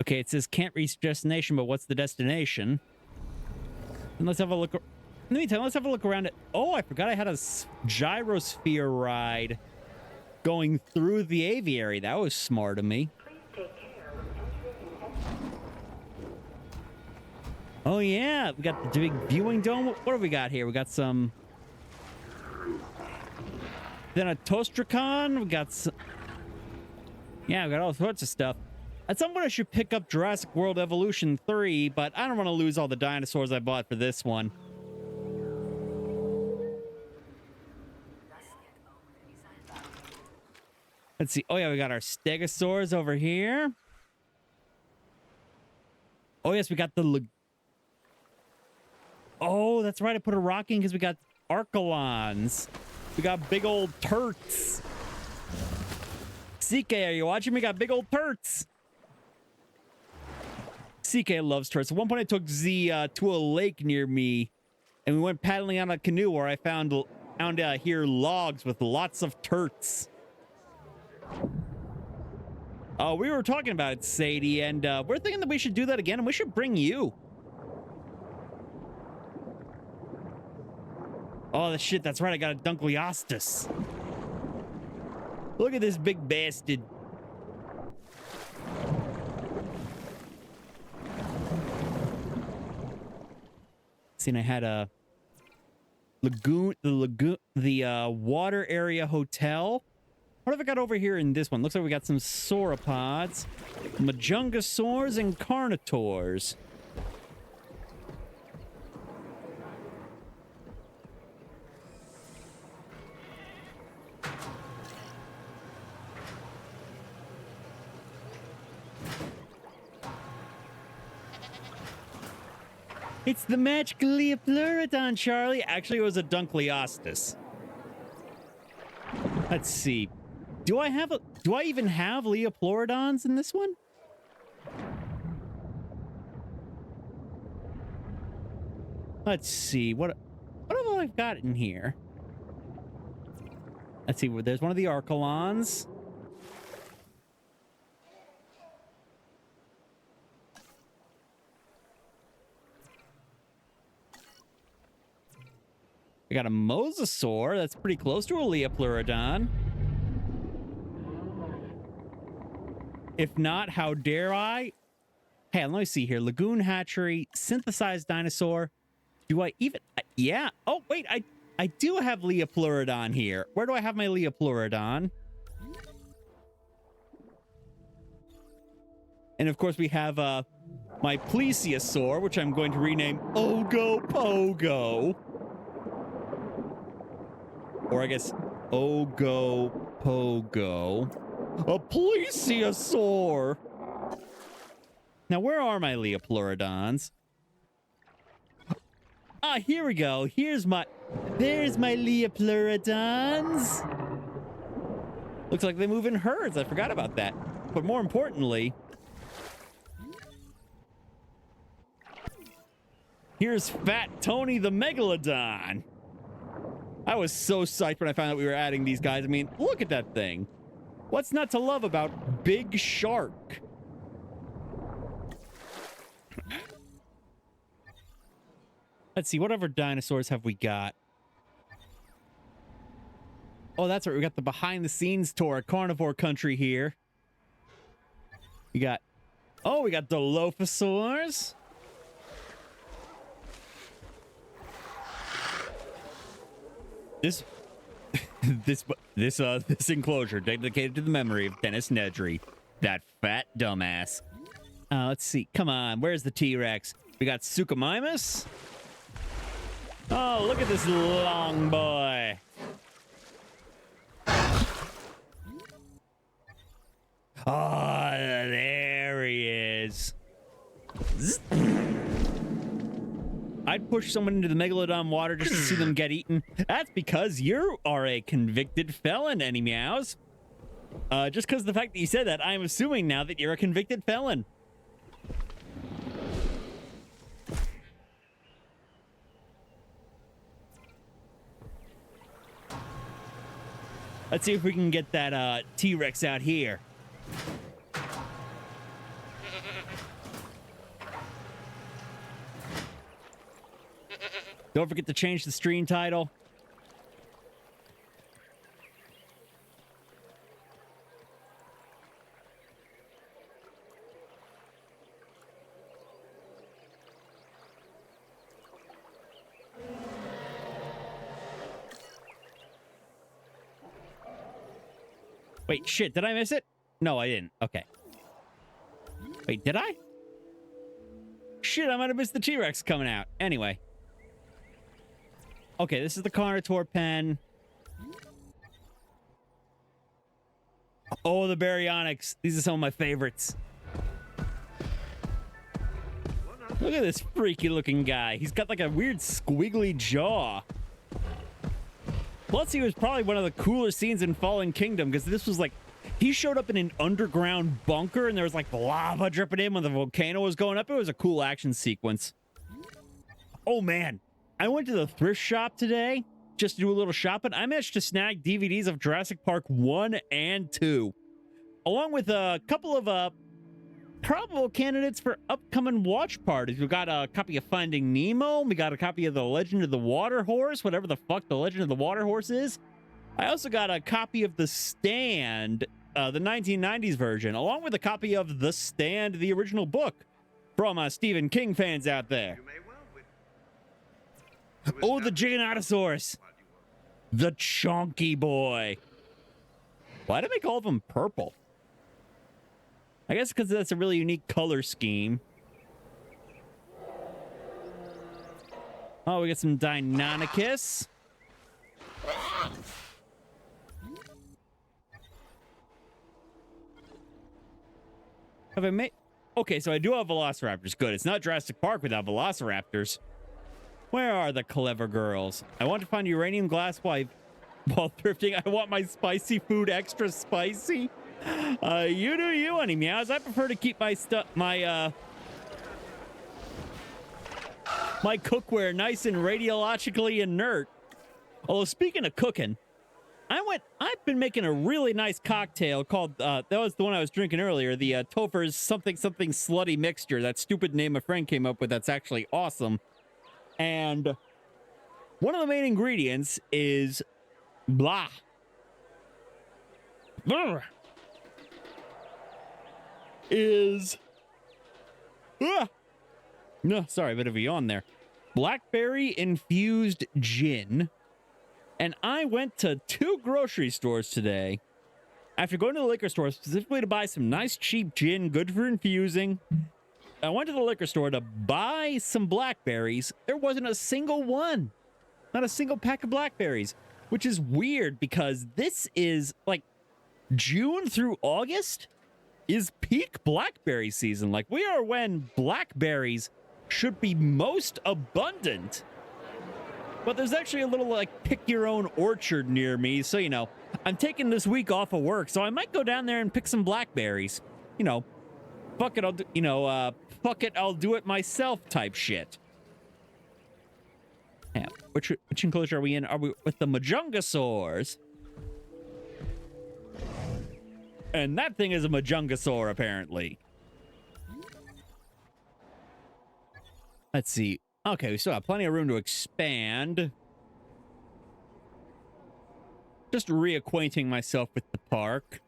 Okay, it says can't reach destination, but what's the destination? And let's have a look. In the meantime, let's have a look around it. Oh, I forgot I had a gyrosphere ride going through the aviary. That was smart of me. Oh, yeah. We got the big viewing dome. What have we got here? We got some... Then a Toastricon. We got some... Yeah, we got all sorts of stuff. At some point, I should pick up Jurassic World Evolution 3, but I don't want to lose all the dinosaurs I bought for this one. Let's see. Oh, yeah, we got our Stegosaurs over here. Oh, yes, we got the... Oh, that's right. I put a rock in because we got Archelons. We got big old turts. CK, are you watching? We got big old turts. CK loves turts. At one point, I took Z to a lake near me, and we went paddling on a canoe where I found here logs with lots of turts. Oh, we were talking about it, Sadie, and we're thinking that we should do that again, and we should bring you. Oh, shit, that's right. I got a Dunkleosteus. Look at this big bastard. And I had a water area hotel. What have I got over here in this one? Looks like we got some sauropods, Majungasaurs, and Carnivores. It's the magical Leopleurodon, Charlie. Actually, it was a Dunkleosteus. Let's see. Do I even have Leopleurodons in this one? Let's see. What have I got in here? Let's see. There's one of the Archelons. We got a Mosasaur. That's pretty close to a Leopleurodon. If not, how dare I? Hey, let me see here. Lagoon Hatchery, synthesized dinosaur. Do I even... yeah. Oh, wait. I do have Leopleurodon here. Where do I have my Leopleurodon? And of course, we have my Plesiosaur, which I'm going to rename Ogopogo. Or I guess Ogopogo. A Plesiosaur! Now, where are my Leopleurodons? Ah, here we go. There's my Leopleurodons. Looks like they move in herds. I forgot about that. But more importantly, here's Fat Tony the Megalodon. I was so psyched when I found out we were adding these guys. I mean, look at that thing. What's not to love about Big Shark? Let's see, what other dinosaurs have we got? Oh, that's right. We got the behind-the-scenes tour at Carnivore Country here. We got Dilophosaurs. this enclosure dedicated to the memory of Dennis Nedry, that fat dumbass. Let's see. Come on, where's the T-Rex? We got Suchomimus. Oh, look at this long boy. Oh, there he is. I'd push someone into the Megalodon water just to see them get eaten. That's because you are a convicted felon, Any Meows. Just because of the fact that you said that, I'm assuming now that you're a convicted felon. Let's see if we can get that T-Rex out here. Don't forget to change the stream title. Wait, shit, did I miss it? No, I didn't. Okay. Wait, did I? Shit, I might have missed the T-Rex coming out. Anyway. Okay, this is the Carnotaur pen. Oh, the Baryonyx. These are some of my favorites. Look at this freaky looking guy. He's got like a weird squiggly jaw. Plus, he was probably one of the cooler scenes in Fallen Kingdom, because this was like, he showed up in an underground bunker and there was like lava dripping in when the volcano was going up. It was a cool action sequence. Oh man, I went to the thrift shop today just to do a little shopping. I managed to snag DVDs of Jurassic Park 1 and 2, along with a couple of probable candidates for upcoming watch parties. We got a copy of Finding Nemo. We got a copy of The Legend of the Water Horse, whatever the fuck The Legend of the Water Horse is. I also got a copy of The Stand, the 1990s version, along with a copy of The Stand, the original book, from Stephen King fans out there. Oh, the Giganotosaurus. The chunky boy. Why do they call them purple? I guess because that's a really unique color scheme. Oh, we got some Deinonychus. Have I made... Okay, so I do have Velociraptors. Good. It's not Jurassic Park without Velociraptors. Where are the clever girls? I want to find uranium glass while thrifting. I want my spicy food extra spicy. You do you, Any Meows. I prefer to keep my stuff, my cookware nice and radiologically inert. Although, speaking of cooking, I've been making a really nice cocktail called, that was the one I was drinking earlier, the Topher's something slutty mixture. That stupid name a friend came up with that's actually awesome. And one of the main ingredients is blah. Brr. No, sorry, a bit of a yawn there. Blackberry infused gin. And I went to 2 grocery stores today after going to the liquor store specifically to buy some nice cheap gin, good for infusing. I went to the liquor store to buy some blackberries. There wasn't a single one. Not a single pack of blackberries, which is weird because this is like June through August is peak blackberry season. Like, we are when blackberries should be most abundant. But there's actually a little, like, pick your own orchard near me. So, you know, I'm taking this week off of work, so I might go down there and pick some blackberries. You know, fuck it, I'll do, you know, fuck it, I'll do it myself type shit. Yeah, which enclosure are we in? Are we with the Majungasaurs? And that thing is a Majungasaur, apparently. Let's see. Okay, we still have plenty of room to expand. Just reacquainting myself with the park.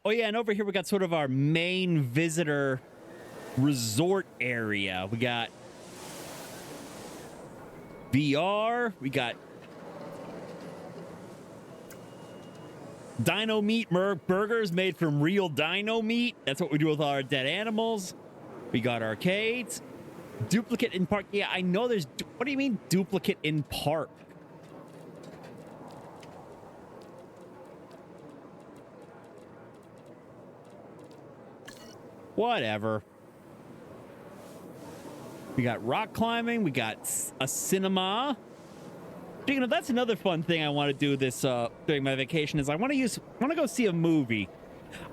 Oh yeah, and over here we got sort of our main visitor resort area. We got VR, we got dino meat burgers made from real dino meat. That's what we do with our dead animals. We got arcades. Duplicate in park. Yeah, I know there's... What do you mean duplicate in park? Whatever. We got rock climbing. We got a cinema. Speaking of, that's another fun thing I want to do this during my vacation is I want to go see a movie.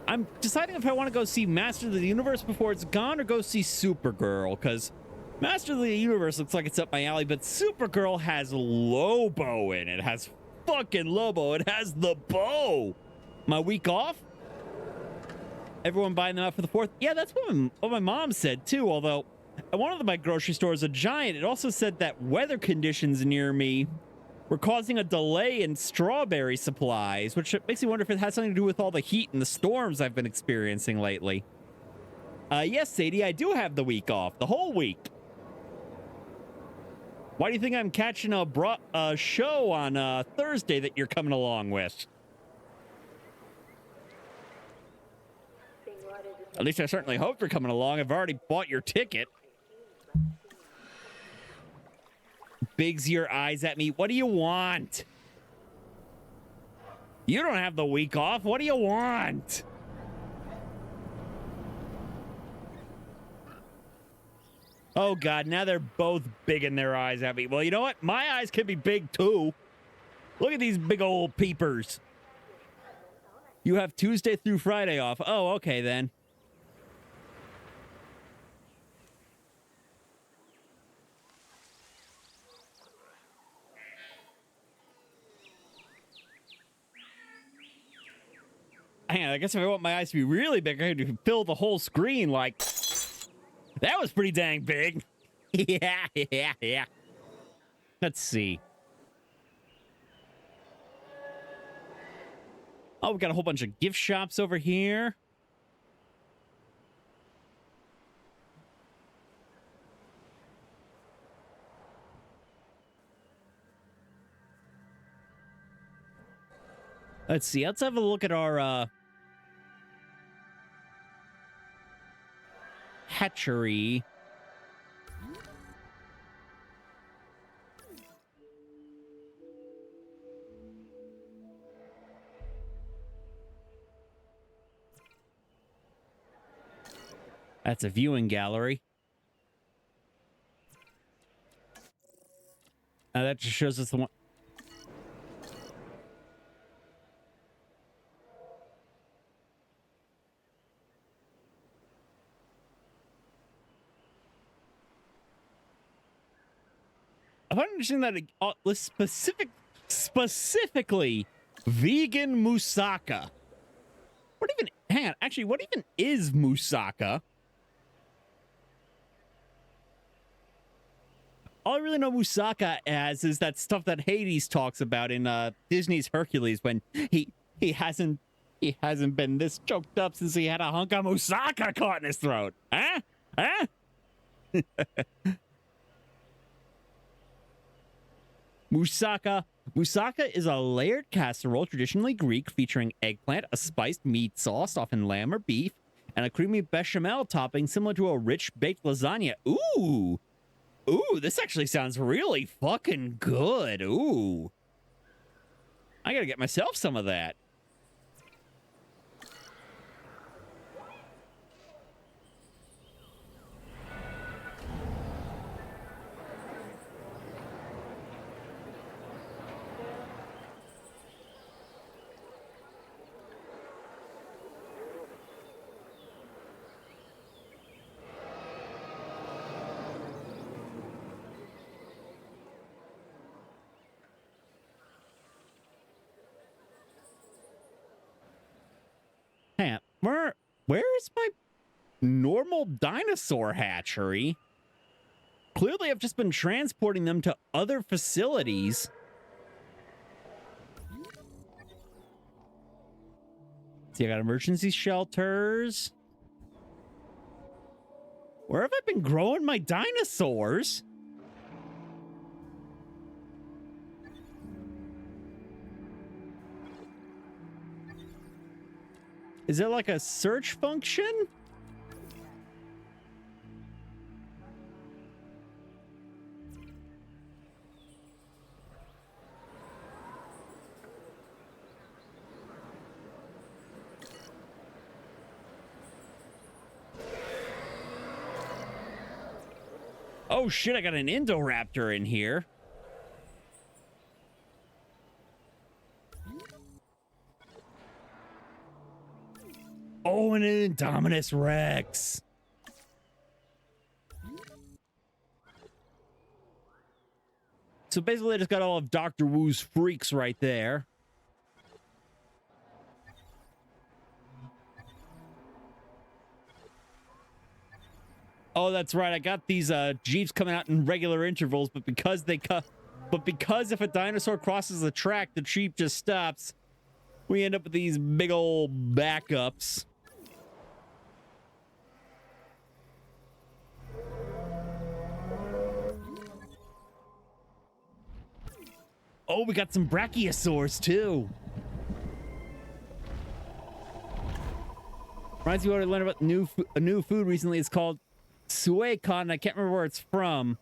I'm deciding if I want to go see Master of the Universe before it's gone or go see Supergirl, because Master of the Universe looks like it's up my alley, but Supergirl has Lobo in it. It has fucking Lobo. It has the bow. My week off? Everyone buying them out for the 4th? Yeah, that's what my mom said too, although at one of my grocery stores, a Giant, it also said that weather conditions near me were causing a delay in strawberry supplies, which makes me wonder if it has something to do with all the heat and the storms I've been experiencing lately. Yes, Sadie, I do have the week off, the whole week. Why do you think I'm catching a show on Thursday that you're coming along with? At least I certainly hope you're coming along. I've already bought your ticket. Bigs your eyes at me. What do you want? You don't have the week off. What do you want? Oh, God. Now they're both bigging their eyes at me. Well, you know what? My eyes can be big, too. Look at these big old peepers. You have Tuesday through Friday off. Oh, okay, then. Hang on, I guess if I want my eyes to be really big, I have to fill the whole screen like... That was pretty dang big. Yeah. Let's see. Oh, we got a whole bunch of gift shops over here. Let's see. Let's have a look at our hatchery. That's a viewing gallery. That just shows us the one. I understand that specifically vegan moussaka. What even? Hang on. Actually, what even is moussaka? All I really know moussaka as is that stuff that Hades talks about in Disney's Hercules when he hasn't been this choked up since he had a hunk of moussaka caught in his throat. Huh? Huh? Moussaka. Moussaka is a layered casserole, traditionally Greek, featuring eggplant, a spiced meat sauce, often lamb or beef, and a creamy bechamel topping similar to a rich baked lasagna. Ooh. Ooh, this actually sounds really fucking good. Ooh. I gotta get myself some of that. Hang on, where is my normal dinosaur hatchery? Clearly, I've just been transporting them to other facilities. See, I got emergency shelters. Where have I been growing my dinosaurs? Is there like a search function? Oh shit, I got an Indoraptor in here. Oh, and an Indominus Rex. So basically, I just got all of Dr. Wu's freaks right there. Oh, that's right. I got these Jeeps coming out in regular intervals, but because if a dinosaur crosses the track, the Jeep just stops. We end up with these big old backups. Oh, we got some Brachiosaurs too. Reminds me what I learned about a new food recently. It's called Suecon. I can't remember where it's from.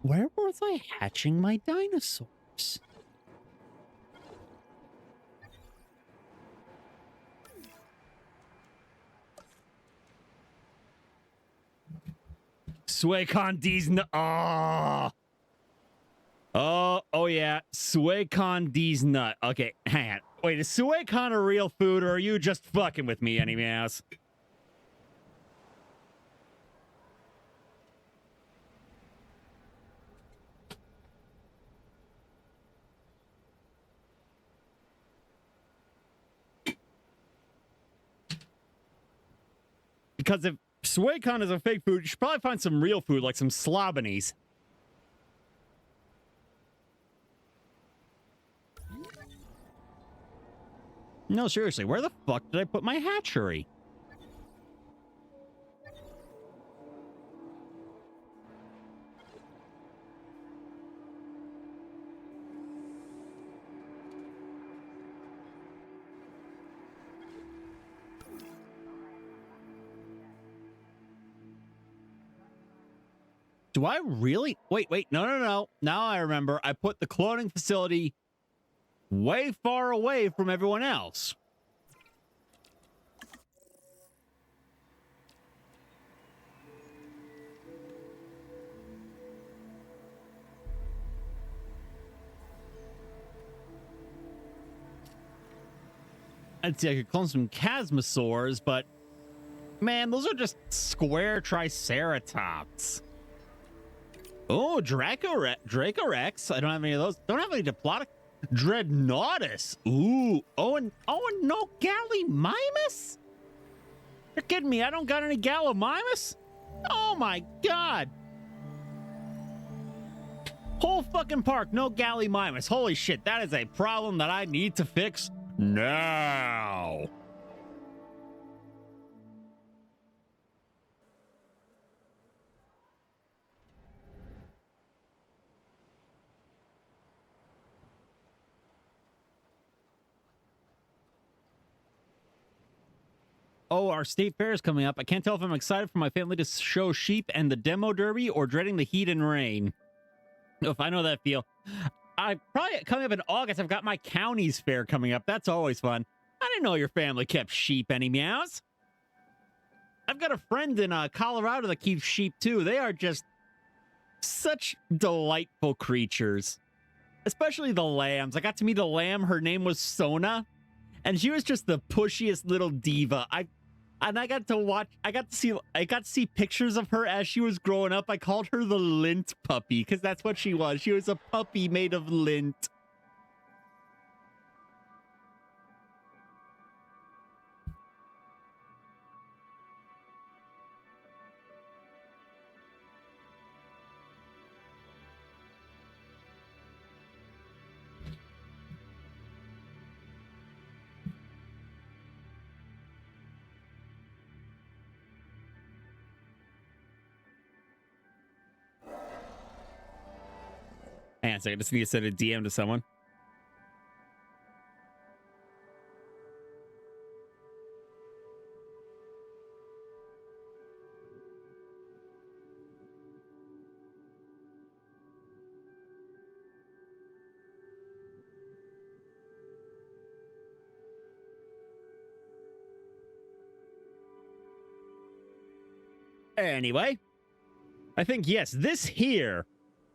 Where was I hatching my dinosaurs? Suecon D's oh yeah, Suecon D's nut. Okay, hang on. Wait, is Suecon a real food, or are you just fucking with me, anyways? Because if Suecon is a fake food, you should probably find some real food, like some Slobonies. No, seriously, where the fuck did I put my hatchery? Do I really? Wait, no. Now I remember. I put the cloning facility way far away from everyone else. I'd say I could clone some Chasmosaurs, but man, those are just square Triceratops. Oh, Dracorex. I don't have any of those. Don't have any Diplodocus. Dreadnoughtus. Ooh. Oh, and no Gallimimus? You're kidding me. I don't got any Gallimimus? Oh my god. Whole fucking park, no Gallimimus. Holy shit, that is a problem that I need to fix now. Oh, our state fair is coming up. I can't tell if I'm excited for my family to show sheep and the demo derby or dreading the heat and rain. If I know that feel. I probably coming up in August, I've got my county's fair coming up. That's always fun. I didn't know your family kept sheep, any meows. I've got a friend in Colorado that keeps sheep too. They are just such delightful creatures. Especially the lambs. I got to meet a lamb. Her name was Sona. And she was just the pushiest little diva. I got to see pictures of her as she was growing up. I called her the lint puppy because that's what she was. She was a puppy made of lint. Hang on a second, I just need to send a DM to someone. Anyway, I think, yes, this here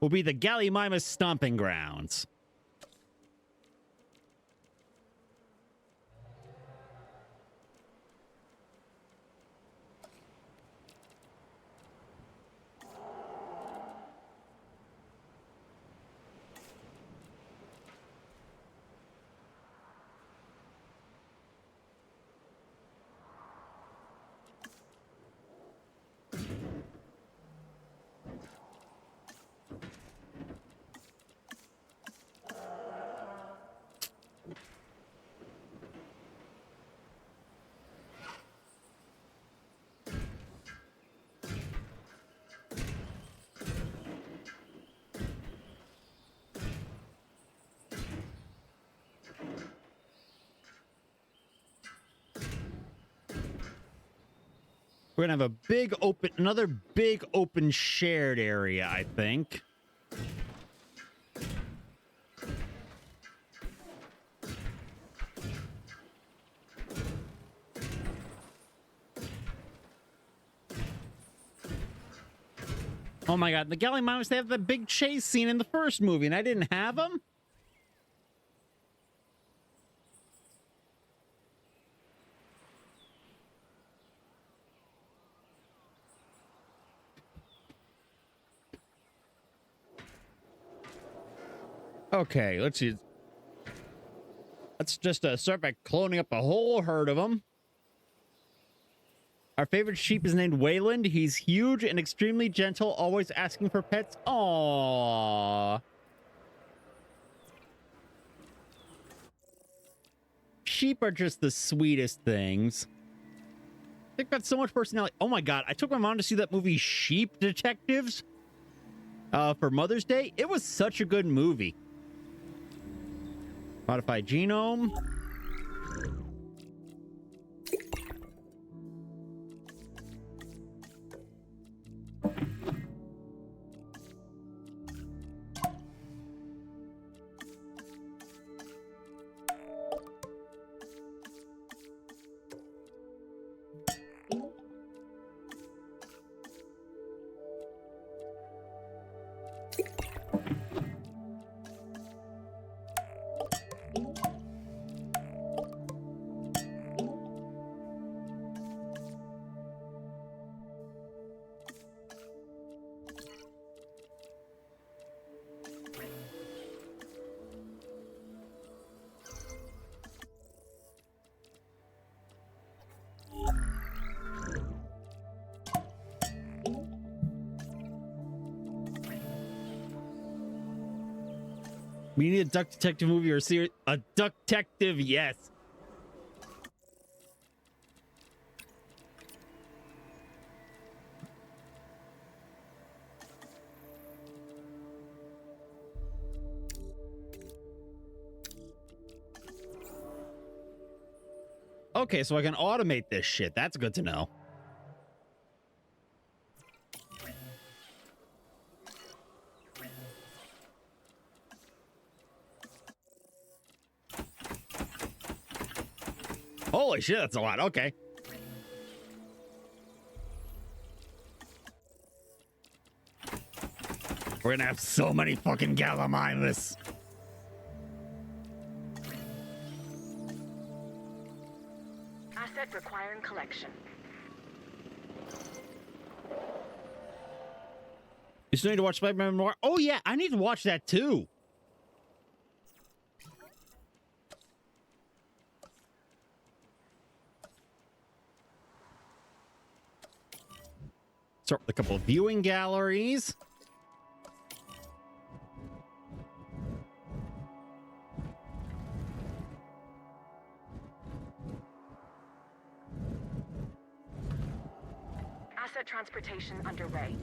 will be the Gallimimus stomping grounds. We're gonna have a big open, another big open shared area, I think. Oh my god, the Gallimimus, they have the big chase scene in the first movie, and I didn't have them? Okay, let's see. Let's just start by cloning up a whole herd of them. Our favorite sheep is named Wayland. He's huge and extremely gentle, always asking for pets. Aww. Sheep are just the sweetest things. They've got so much personality. Oh my god, I took my mom to see that movie Sheep Detectives for Mother's Day. It was such a good movie. Modified genome. We need a Duck Detective movie or series. A Duck Detective, yes. Okay, so I can automate this shit. That's good to know. Holy shit, that's a lot. Okay. We're gonna have so many fucking Gallimimus. Asset requiring collection. You still need to watch Spider-Man more? Oh yeah, I need to watch that too. Start with a couple of viewing galleries. Asset transportation underway.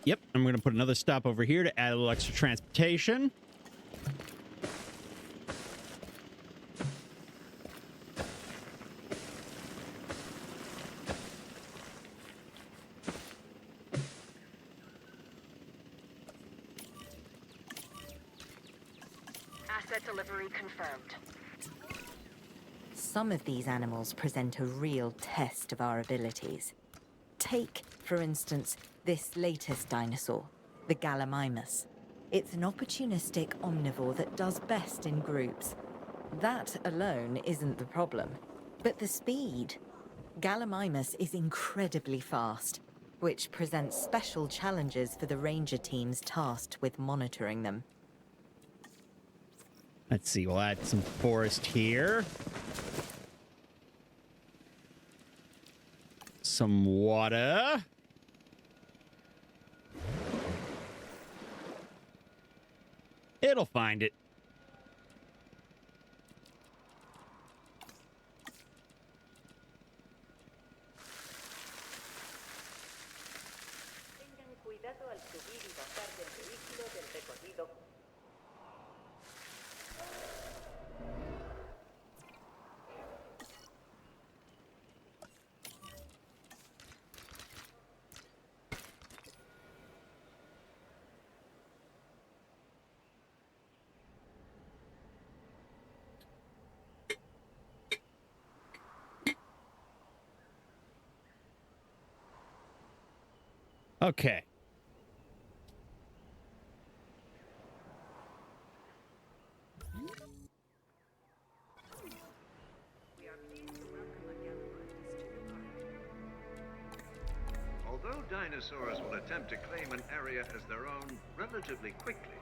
Yep, I'm going to put another stop over here to add a little extra transportation. Asset delivery confirmed. Some of these animals present a real test of our abilities. Take, for instance, this latest dinosaur, the Gallimimus. It's an opportunistic omnivore that does best in groups. That alone isn't the problem, but the speed. Gallimimus is incredibly fast, which presents special challenges for the ranger teams tasked with monitoring them. Let's see, we'll add some forest here. Some water. It'll find it. Tengan cuidado al subir y bajar del vehículo del recorrido. Okay. Although dinosaurs will attempt to claim an area as their own relatively quickly,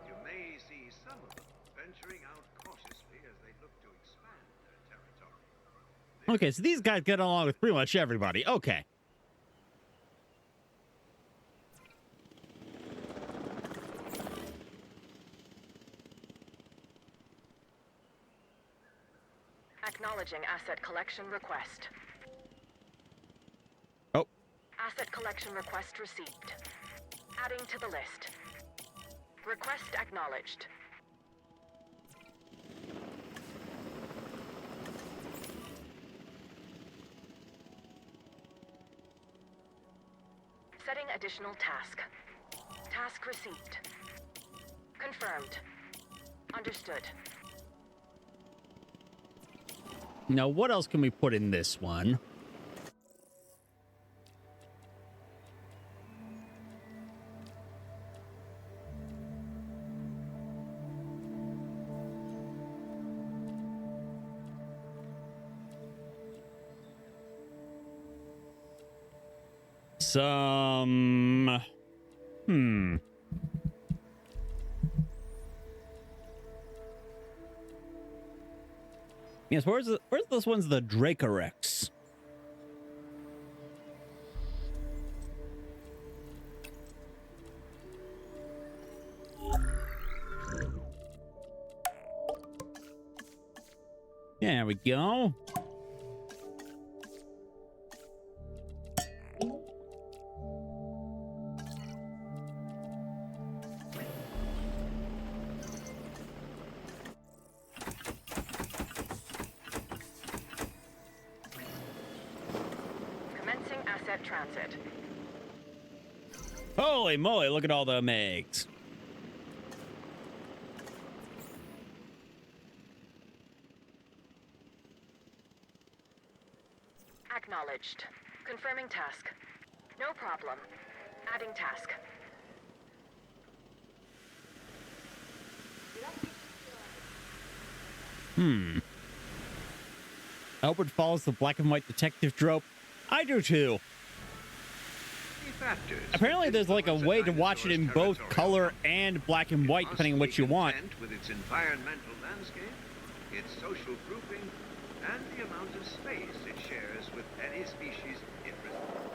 you may see some of them venturing out cautiously as they look to expand their territory. Okay, so these guys get along with pretty much everybody. Okay. Acknowledging asset collection request. Oh. Asset collection request received. Adding to the list. Request acknowledged. Setting additional task. Task received. Confirmed. Understood. Now, what else can we put in this one? Some... Yes, where's this one's the Dracorex? There we go. Commencing asset transit. Holy moly, look at all the megs. Acknowledged. Confirming task. No problem. Adding task. Albert follows the black and white detective trope. I do too. Factors. Apparently there's like a way to watch it in both color and black and white, depending on what you want. With its environmental landscape, its social grouping, and the amount of space it shares with any species it resembles.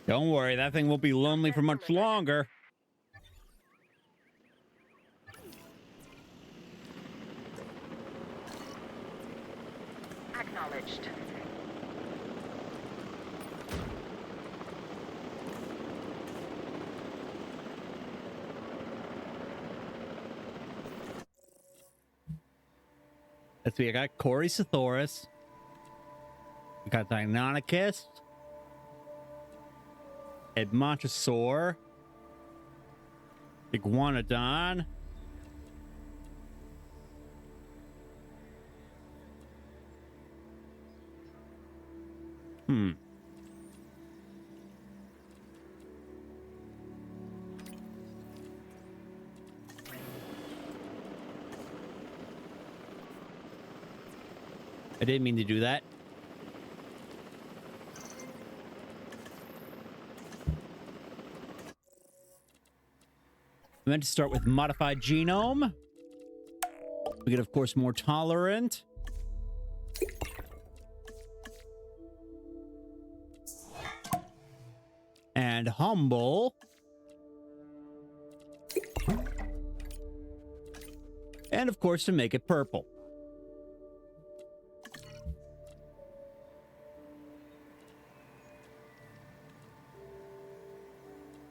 Don't worry, that thing won't be lonely for much longer. Let's see, I got Corey Sithoris. I got Deinonychus. Edmontosaur. Iguanodon. I didn't mean to do that. I meant to start with modified genome. We get, of course, more tolerant. And humble. And, of course, to make it purple.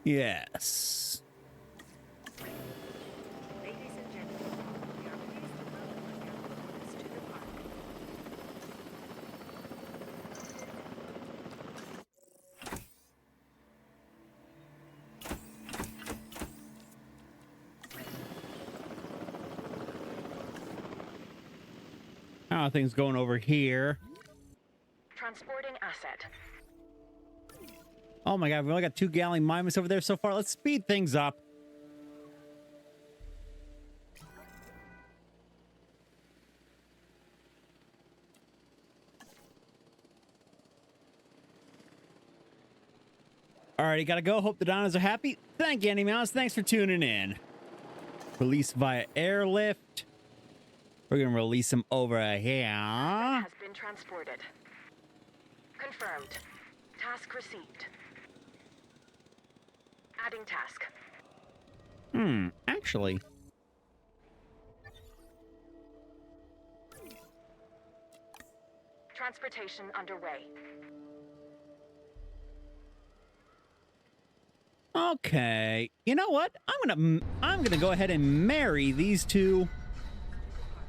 Yes. Ladies and gentlemen, we are pleased to welcome your visitors to the park. How are things going over here? Transporting asset. Oh my god, we only got 2 Gallimimus over there so far. Let's speed things up. Alrighty, gotta go. Hope the Donnas are happy. Thank you, Andy Mouse. Thanks for tuning in. Release via airlift. We're gonna release them over here. Has been transported. Confirmed. Task received. Adding task. Actually. Transportation underway. Okay. You know what? I'm gonna go ahead and marry these two.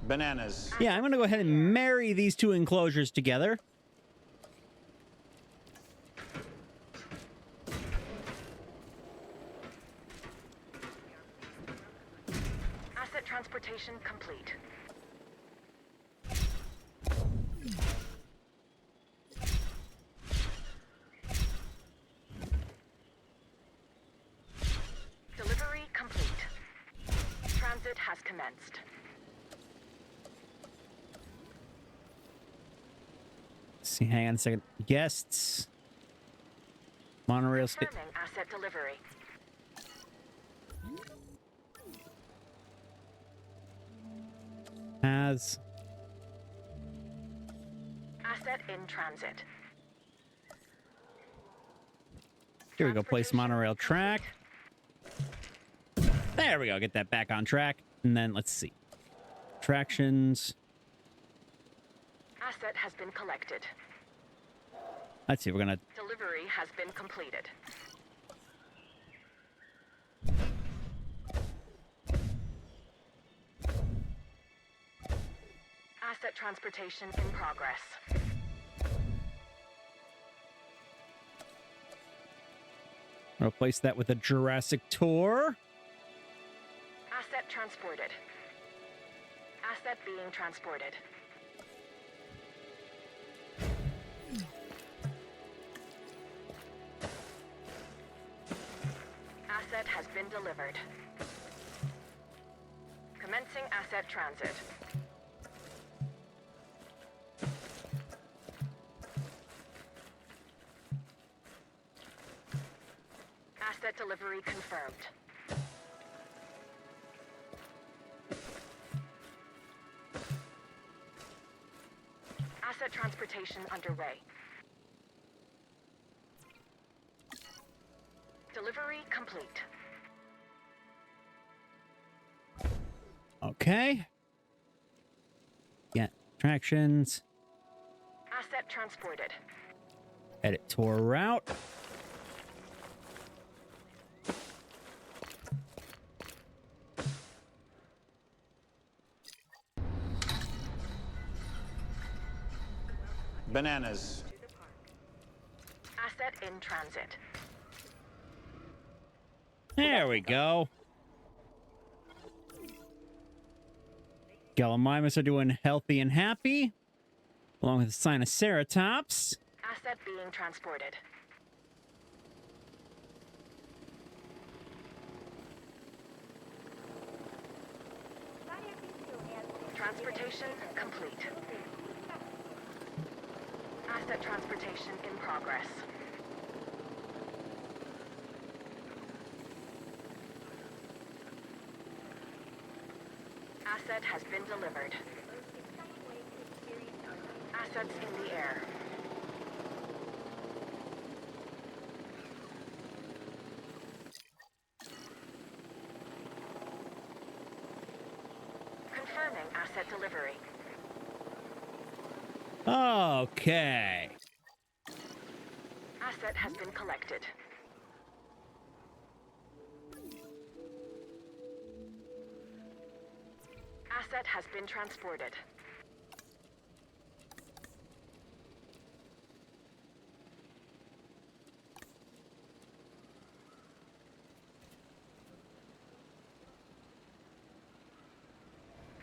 Bananas. Yeah, I'm gonna go ahead and marry these two enclosures together. Asset transportation complete. Delivery complete. Transit has commenced. See, hang on a second. Guests. Monorail station. Confirming asset delivery. Has. Asset in transit. Here we go. Place monorail track. There we go. Get that back on track. And then let's see. Attractions. Asset has been collected. Let's see. We're gonna. Delivery has been completed. Asset transportation in progress. Replace that with a Jurassic Tour. Asset transported. Asset being transported. Asset has been delivered. Commencing asset transit. Asset delivery confirmed. Asset transportation underway. Delivery complete. Okay. Yeah. Attractions. Asset transported. Edit tour route. Bananas. Asset in transit. There we go. Gallimimus are doing healthy and happy, along with Sinoceratops. Asset being transported. Transportation complete. Asset transportation in progress. Asset has been delivered. Assets in the air. Confirming asset delivery. Okay. Asset has been collected. Asset has been transported.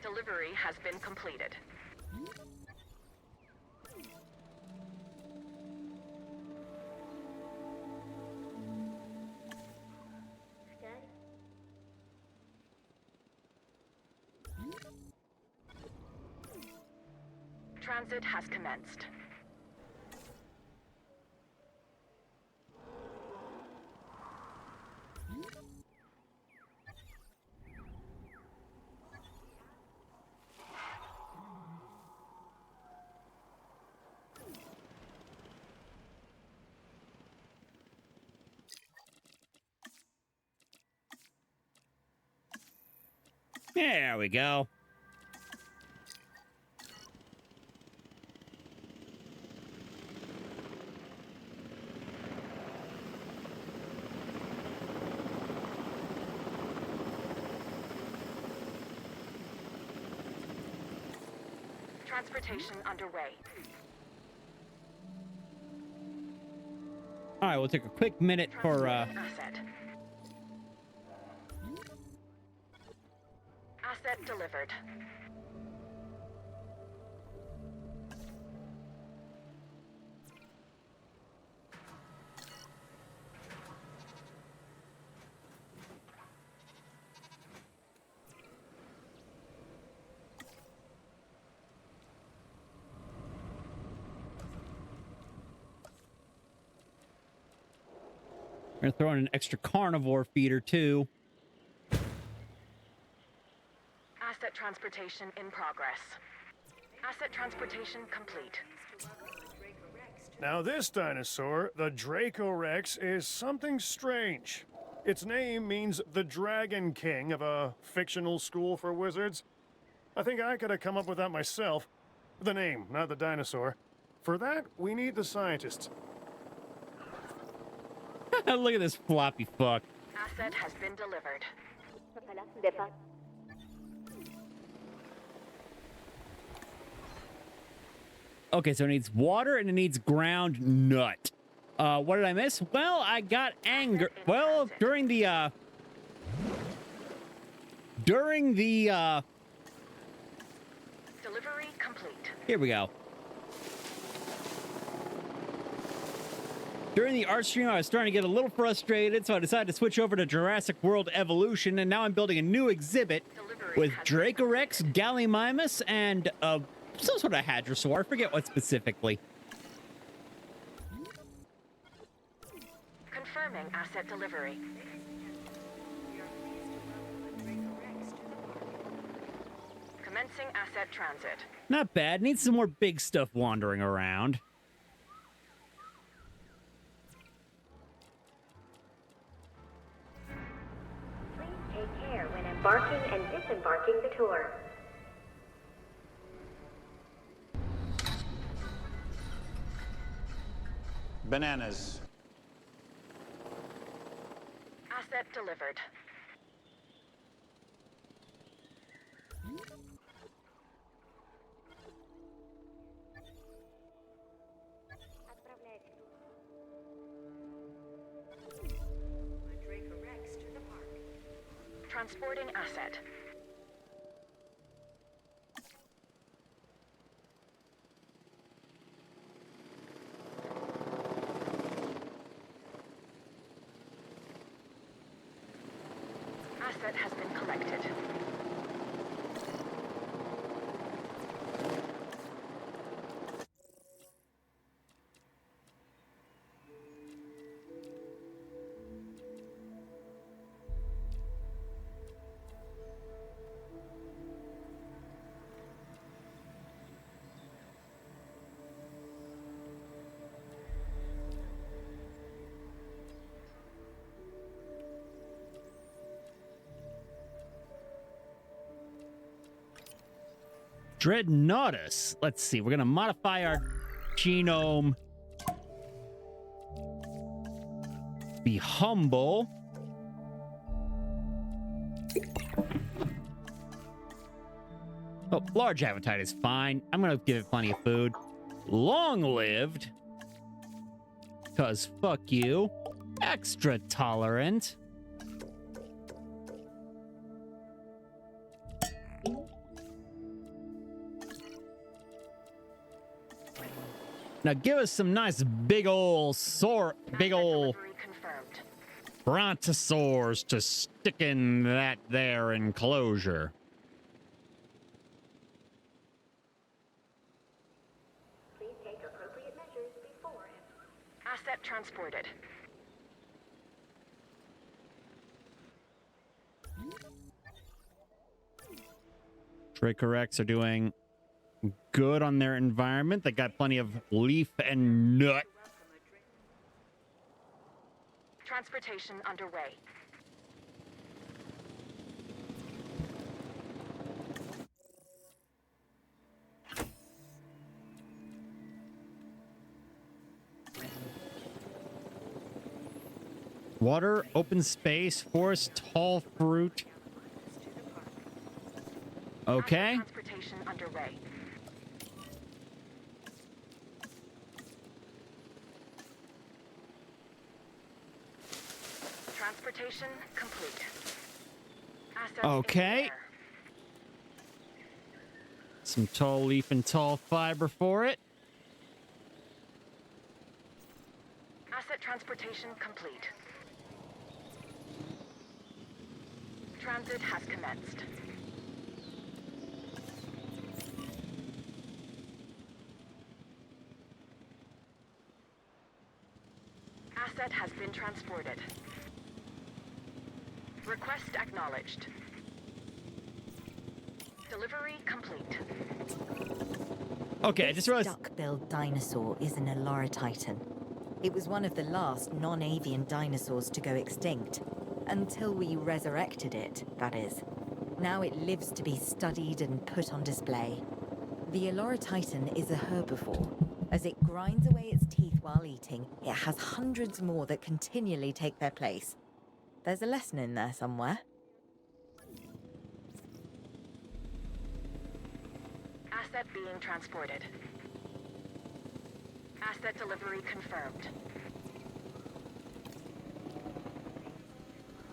Delivery has been completed. Transit has commenced. There we go. Transportation underway. All right, we'll take a quick minute for Asset. Asset delivered. we're gonna throw in an extra carnivore feeder too. Asset transportation in progress. Asset transportation complete. Now this dinosaur, the Dracorex, is something strange. Its name means the Dragon King of a fictional school for wizards. I think I could have come up with that myself. The name, not the dinosaur. For that, we need the scientists. Look at this floppy fuck. Asset has been delivered. Okay, so it needs water and it needs ground nut. What did I miss? Well, I got anger. Well, during the Delivery complete. here we go. During the art stream, I was starting to get a little frustrated, so I decided to switch over to Jurassic World Evolution, and now I'm building a new exhibit with Dracorex, Gallimimus, and some sort of Hadrosaur. I forget what specifically. Confirming asset delivery. Commencing asset transit. Not bad. Needs some more big stuff wandering around. Please take care when embarking and disembarking the tour. Bananas. Asset delivered. Transporting asset. Asset has been collected. Dreadnoughtus. Let's see. We're going to modify our genome. Be humble. Oh, large appetite is fine. I'm going to give it plenty of food. Long-lived. Because fuck you. Extra tolerant. Now give us some nice big ol' big ol' Delivery confirmed. brontosaurs to stick in that there enclosure. Please take appropriate measures before and Asset transported. Dracorex are doing good on their environment. They got plenty of leaf and nut. Transportation underway. Water, open space, forest, tall fruit. Okay. Asset transportation underway. Transportation complete. Assets in the Okay. air. Some tall leaf and tall fiber for it. Asset transportation complete. Transit has commenced. Asset has been transported. Request acknowledged. Delivery complete. Okay, I just realized. Duck-billed dinosaur is an Elara Titan. It was one of the last non-avian dinosaurs to go extinct. Until we resurrected it, that is. Now it lives to be studied and put on display. The Elara Titan is a herbivore. As it grinds away its teeth while eating, it has hundreds more that continually take their place. There's a lesson in there somewhere. Asset being transported. Asset delivery confirmed.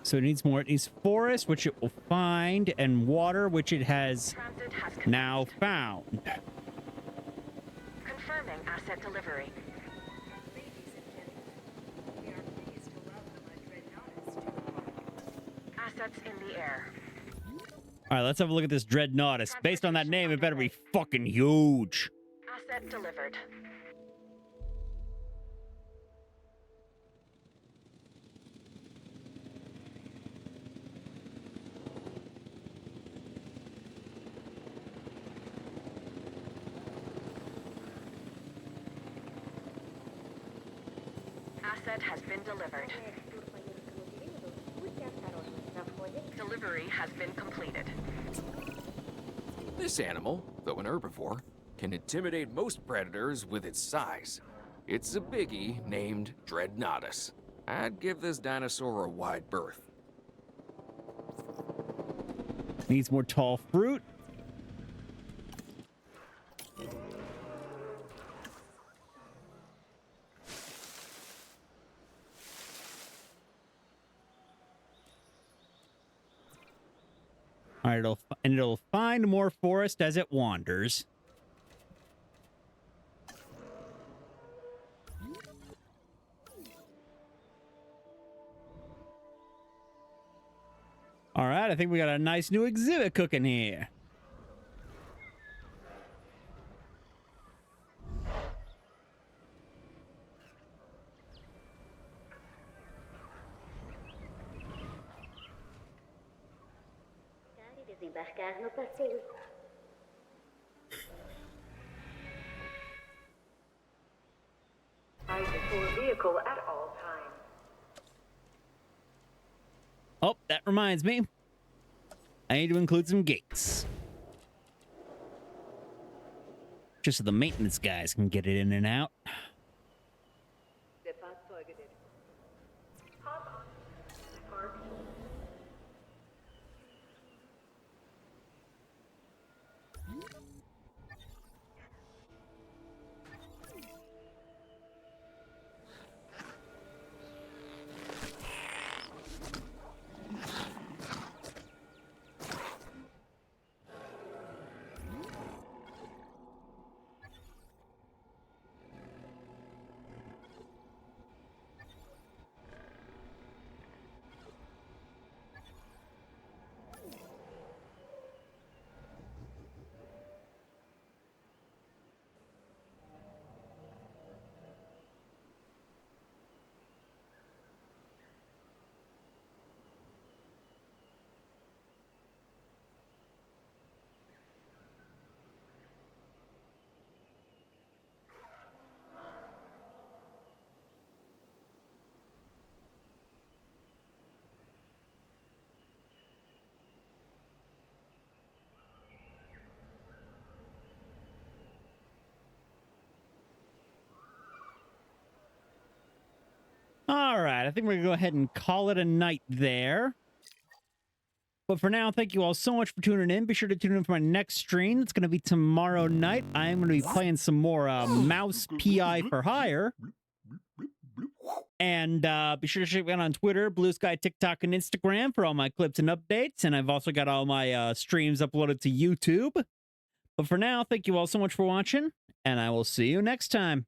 So it needs more. It needs forest, which it will find, and water, which it has Transit has now commenced. found. Confirming asset delivery. Assets in the air. All right, let's have a look at this Dreadnoughtus. Based on that name, it better be fucking huge. Asset delivered. Asset has been delivered. Delivery has been completed. This animal, though an herbivore, can intimidate most predators with its size. It's a biggie named Dreadnoughtus. I'd give this dinosaur a wide berth. Needs more tall fruit. All right, it'll find more forest as it wanders. All right, I think we got a nice new exhibit cooking here. Desembarcar no passeio. Eyes your vehicle at all times. Oh, that reminds me. I need to include some gates. Just so the maintenance guys can get it in and out. All right, I think we're going to go ahead and call it a night there. But for now, thank you all so much for tuning in. Be sure to tune in for my next stream. It's going to be tomorrow night. I am going to be playing some more Mouse PI for Hire. And be sure to check me out on Twitter, Blue Sky, TikTok, and Instagram for all my clips and updates. And I've also got all my streams uploaded to YouTube. But for now, thank you all so much for watching, and I will see you next time.